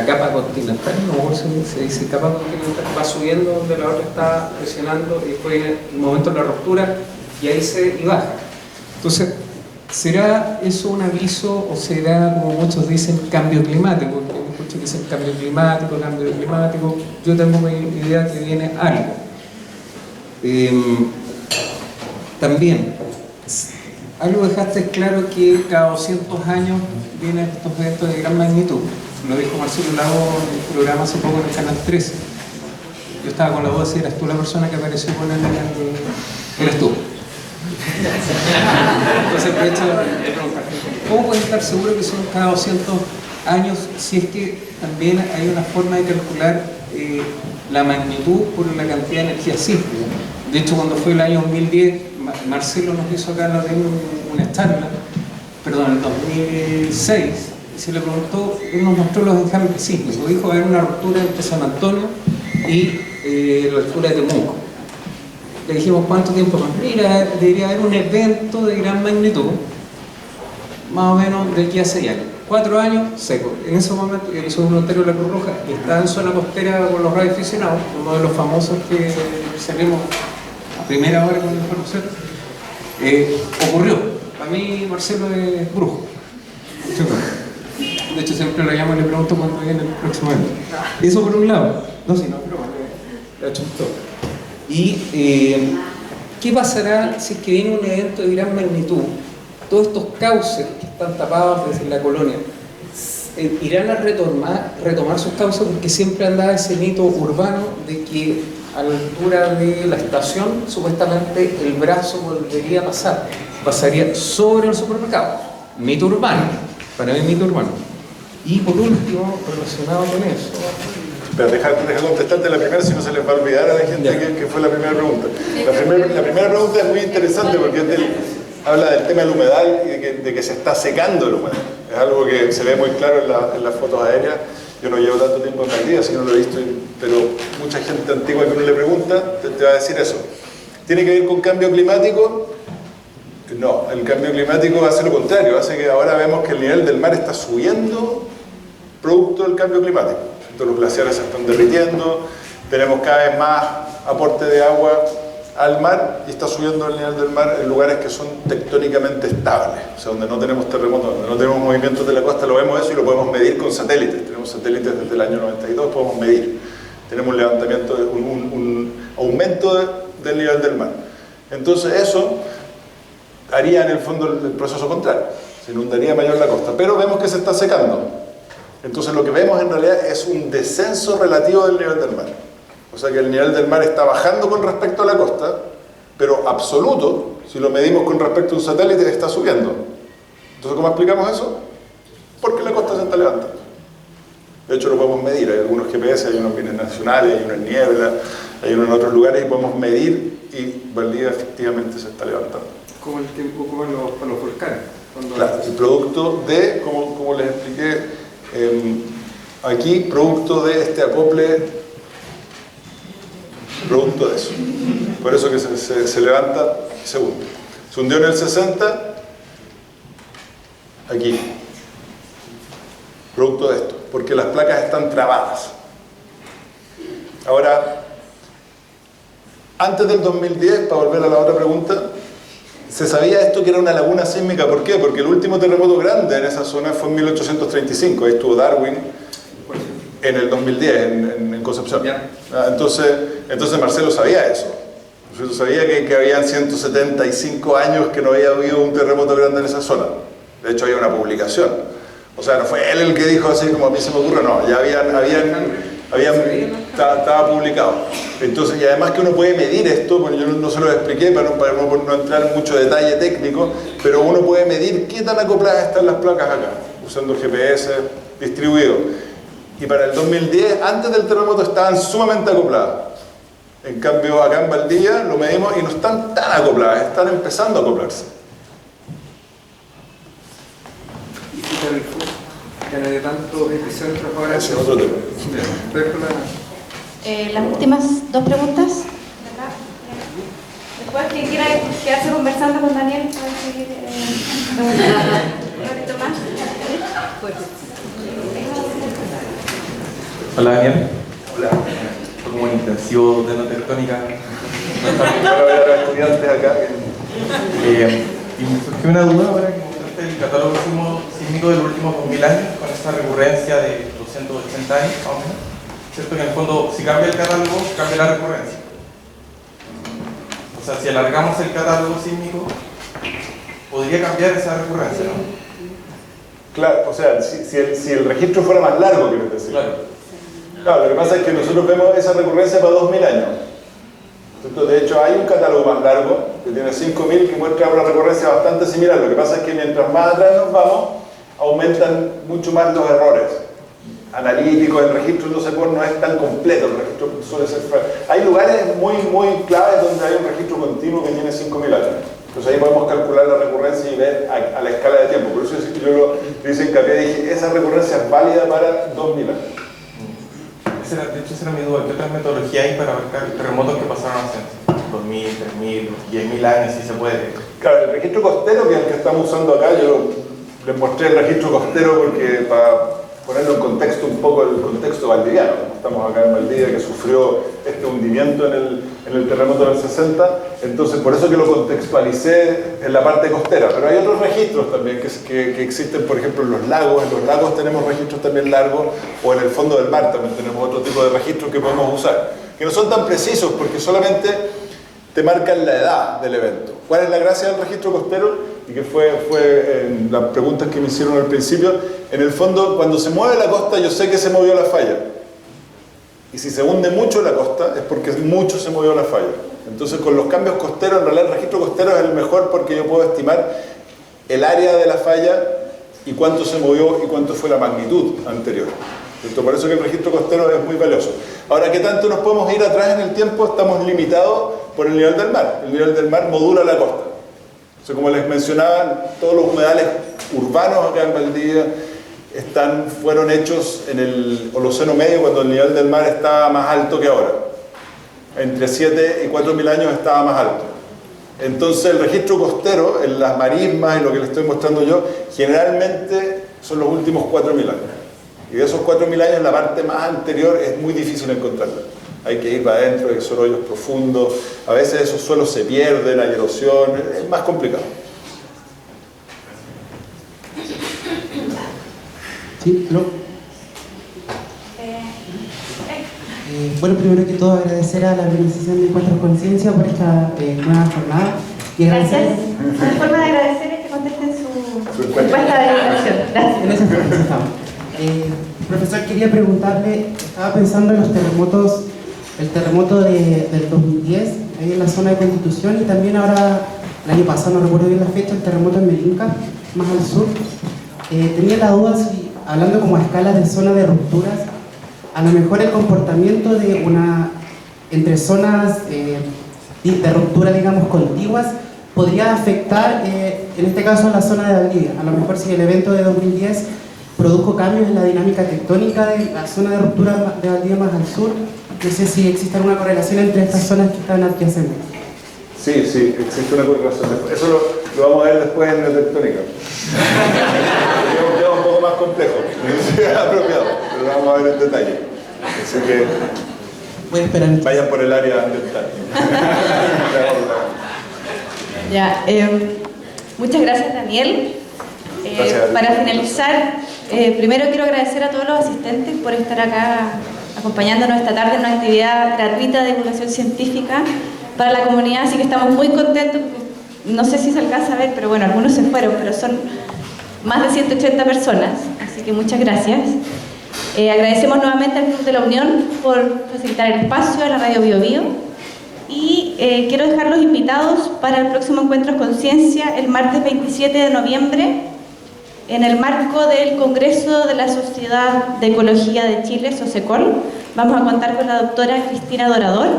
capa continental, no se dice capa continental, va subiendo donde la otra está presionando y después en el momento de la ruptura y ahí y baja. Entonces, ¿será eso un aviso o será, como muchos dicen, cambio climático? Porque me escucho que dicen cambio climático. Yo tengo mi idea que viene algo. También, algo dejaste claro que cada 200 años vienen estos eventos de gran magnitud. Lo dijo Marcelo Lago en el programa hace poco en el Canal 13. Yo estaba con la voz y eras tú la persona que apareció con él en el... Eres tú. Entonces, de hecho, ¿cómo puedes estar seguro que son cada 200 años si es que también hay una forma de calcular la magnitud por la cantidad de energía sísmica? De hecho, cuando fue el año 2010, Marcelo nos hizo acá una charla, perdón, en 2006, y se le preguntó, él nos mostró los enjambres sísmicos, dijo que hay una ruptura entre San Antonio y la altura de Temuco. Le dijimos, ¿cuánto tiempo más? Mira, debería haber un evento de gran magnitud, más o menos de aquí a 6 años. 4 años, seco. En ese momento, el subvoluntario de la Cruz Roja está en zona costera con los radioaficionados, uno de los famosos que salimos a primera hora con la información. Ocurrió. Para mí, Marcelo es brujo. De hecho, siempre lo llamo y le pregunto cuándo viene el próximo año. Eso por un lado. No, si no, pero le achuntó. Y ¿qué pasará si es que viene un evento de gran magnitud? Todos estos cauces que están tapados desde la colonia irán a retomar sus cauces, porque siempre andaba ese mito urbano de que a la altura de la estación supuestamente el brazo volvería a pasar. pasaría sobre el supermercado. Mito urbano, para mí mito urbano. Y por último, relacionado con eso... Pero deja contestarte la primera, si no se les va a olvidar a la gente que fue la primera pregunta. La primera pregunta es muy interesante porque habla del tema del humedal y de que se está secando el humedal. Es algo que se ve muy claro en las fotos aéreas. Yo no llevo tanto tiempo en Valdivia, así que no lo he visto, pero mucha gente antigua que uno le pregunta te va a decir eso. ¿Tiene que ver con cambio climático? No, el cambio climático hace lo contrario, hace que ahora vemos que el nivel del mar está subiendo producto del cambio climático. Los glaciares se están derritiendo, tenemos cada vez más aporte de agua al mar y está subiendo el nivel del mar en lugares que son tectónicamente estables, o sea, donde no tenemos terremotos, donde no tenemos movimientos de la costa, lo vemos eso y lo podemos medir con satélites. Tenemos satélites desde el año 92, podemos medir. Tenemos un levantamiento, un aumento del nivel del mar. Entonces eso haría en el fondo el proceso contrario, se inundaría mayor la costa, pero vemos que se está secando. Entonces lo que vemos en realidad es un descenso relativo del nivel del mar. O sea que el nivel del mar está bajando con respecto a la costa, pero absoluto, si lo medimos con respecto a un satélite, está subiendo. Entonces, ¿cómo explicamos eso? Porque la costa se está levantando. De hecho lo podemos medir, hay algunos GPS, hay unos bienes nacionales, hay unos en niebla, hay unos en otros lugares y podemos medir y Valdivia efectivamente se está levantando. Como el que ocupan los volcanes. Claro, el producto de, como les expliqué, aquí, producto de este acople, producto de eso. Por eso que se levanta y se hunde. Se hundió en el 60, aquí. Producto de esto, porque las placas están trabadas. Ahora, antes del 2010, para volver a la otra pregunta, se sabía esto que era una laguna sísmica. ¿Por qué? Porque el último terremoto grande en esa zona fue en 1835. Ahí estuvo Darwin en el 2010, en Concepción. Entonces Marcelo sabía eso. Marcelo sabía que habían 175 años que no había habido un terremoto grande en esa zona. De hecho, había una publicación. O sea, no fue él el que dijo así como a mí se me ocurre, no. Ya estaba publicado. Entonces, y además que uno puede medir esto, bueno, yo no se lo expliqué para no entrar en mucho detalle técnico, pero uno puede medir qué tan acopladas están las placas acá, usando GPS distribuido. Y para el 2010, antes del terremoto, estaban sumamente acopladas. En cambio, acá en Valdivia lo medimos y no están tan acopladas, están empezando a acoplarse. De tanto epicentro ahora. Ese es otro tema. Las últimas dos preguntas. Después, quien quiera quedarse conversando con Daniel, puede seguir un ratito más. Hola Daniel. Hola. Fue como un intensivo de tectónica. Para ver a los estudiantes acá. Y me surgió una duda ahora que mostraste el catálogo sísmico de los últimos 2000 años, con esa recurrencia de 280 años, más o menos. ¿Cierto? Que en el fondo, si cambia el catálogo, cambia la recurrencia. O sea, si alargamos el catálogo sísmico, podría cambiar esa recurrencia, ¿no? Claro, o sea, si el registro fuera más largo, quiero decir. Claro, lo que pasa es que nosotros vemos esa recurrencia para 2000 años. Entonces, de hecho, hay un catálogo más largo, que tiene 5000, que muestra una recurrencia bastante similar. Lo que pasa es que mientras más atrás nos vamos, aumentan mucho más los errores analíticos. El registro no es tan completo, el registro suele ser... Hay lugares muy claves donde hay un registro continuo que tiene 5000 años. Entonces ahí podemos calcular la recurrencia y ver a la escala de tiempo. Por eso es que yo lo hice hincapié, dije, esa recurrencia es válida para 2000 años. De hecho, esa era mi duda. ¿Qué otra metodología hay para abarcar terremotos que pasaron hace 2000, 3000, 10.000 años, si se puede? Claro, el registro costero, que es el que estamos usando acá, yo les mostré el registro costero porque para ponerlo en contexto un poco, el contexto valdiviano. Estamos acá en Valdivia, que sufrió este hundimiento en el terremoto del 60, entonces por eso que lo contextualicé en la parte costera. Pero hay otros registros también que existen, por ejemplo, en los lagos. En los lagos tenemos registros también largos, o en el fondo del mar también tenemos otro tipo de registros que podemos usar, que no son tan precisos porque solamente te marcan la edad del evento. ¿Cuál es la gracia del registro costero? Y que fue en las preguntas que me hicieron al principio. En el fondo, cuando se mueve la costa, yo sé que se movió la falla. Y si se hunde mucho la costa, es porque mucho se movió la falla. Entonces con los cambios costeros, en realidad el registro costero es el mejor porque yo puedo estimar el área de la falla y cuánto se movió y cuánto fue la magnitud anterior. ¿Cierto? Por eso que el registro costero es muy valioso. Ahora, ¿qué tanto nos podemos ir atrás en el tiempo? Estamos limitados por el nivel del mar. El nivel del mar modula la costa. O sea, como les mencionaba, todos los humedales urbanos acá en Valdivia fueron hechos en el Holoceno medio, cuando el nivel del mar estaba más alto que ahora. Entre 7 y 4.000 años estaba más alto. Entonces el registro costero, en las marismas, en lo que les estoy mostrando yo, generalmente son los últimos 4.000 años. Y de esos 4.000 años, la parte más anterior es muy difícil encontrarla. Hay que ir para adentro, hay que hacer hoyos profundos, a veces esos suelos se pierden, hay erosión, es más complicado. Sí, ¿no? Bueno, primero que todo agradecer a la organización de Encuentros Conciencia por esta nueva jornada y agradecer... Gracias. La forma de agradecer es que contesten su encuesta de evaluación. Gracias. En esa forma estamos. Profesor, quería preguntarle, estaba pensando en los terremotos, el terremoto del 2010, ahí en la zona de Constitución, y también ahora, el año pasado, no recuerdo bien la fecha, el terremoto en Melinca, más al sur. Tenía la duda si, hablando como a escalas de zona de rupturas, a lo mejor el comportamiento de entre zonas de ruptura, digamos, contiguas, podría afectar, en este caso, a la zona de Valdivia. A lo mejor si el evento de 2010 produjo cambios en la dinámica tectónica de la zona de ruptura de Valdivia más al sur, no sé si existe alguna correlación entre estas zonas que están adyacentes. Sí, existe una correlación. Eso lo vamos a ver después en la tectónica. Es un tema un poco más complejo, es apropiado, pero lo vamos a ver en detalle. Así que voy a esperar. Vayan por el área ambiental. Ya, muchas gracias, Daniel. Gracias. Para finalizar, primero quiero agradecer a todos los asistentes por estar acá acompañándonos esta tarde en una actividad gratuita de divulgación científica para la comunidad, así que estamos muy contentos. No sé si se alcanza a ver, pero bueno, algunos se fueron, pero son más de 180 personas, así que muchas gracias. Agradecemos nuevamente al Club de la Unión por facilitar el espacio, a la Radio Bio Bio, y quiero dejarlos invitados para el próximo Encuentros Conciencia el martes 27 de noviembre en el marco del Congreso de la Sociedad de Ecología de Chile, SOCECOL. Vamos a contar con la doctora Cristina Dorador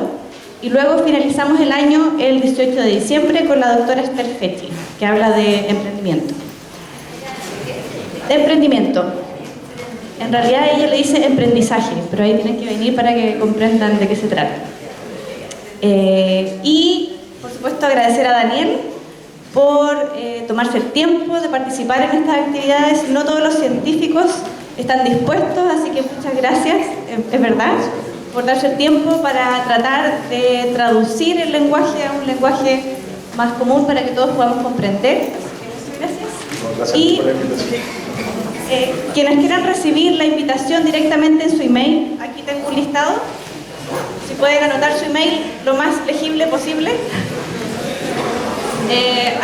y luego finalizamos el año el 18 de diciembre con la doctora Esther Fechi, que habla de emprendimiento. En realidad ella le dice emprendizaje, pero ahí tienen que venir para que comprendan de qué se trata. Y, por supuesto, agradecer a Daniel por tomarse el tiempo de participar en estas actividades. No todos los científicos están dispuestos, así que muchas gracias, es verdad, por darse el tiempo para tratar de traducir el lenguaje a un lenguaje más común para que todos podamos comprender. Así que muchas gracias. Y quienes quieran recibir la invitación directamente en su email, aquí tengo un listado. Si pueden anotar su email lo más legible posible.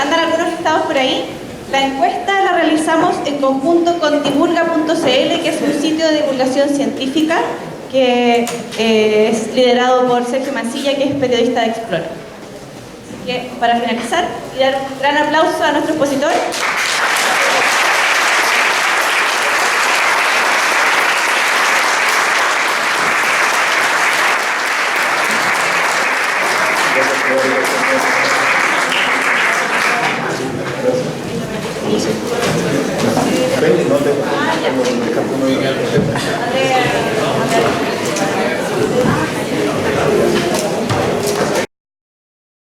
Andan algunos listados por ahí. La encuesta la realizamos en conjunto con divulga.cl, que es un sitio de divulgación científica que es liderado por Sergio Mancilla, que es periodista de Explora. Así que, para finalizar, y dar un gran aplauso a nuestro expositor.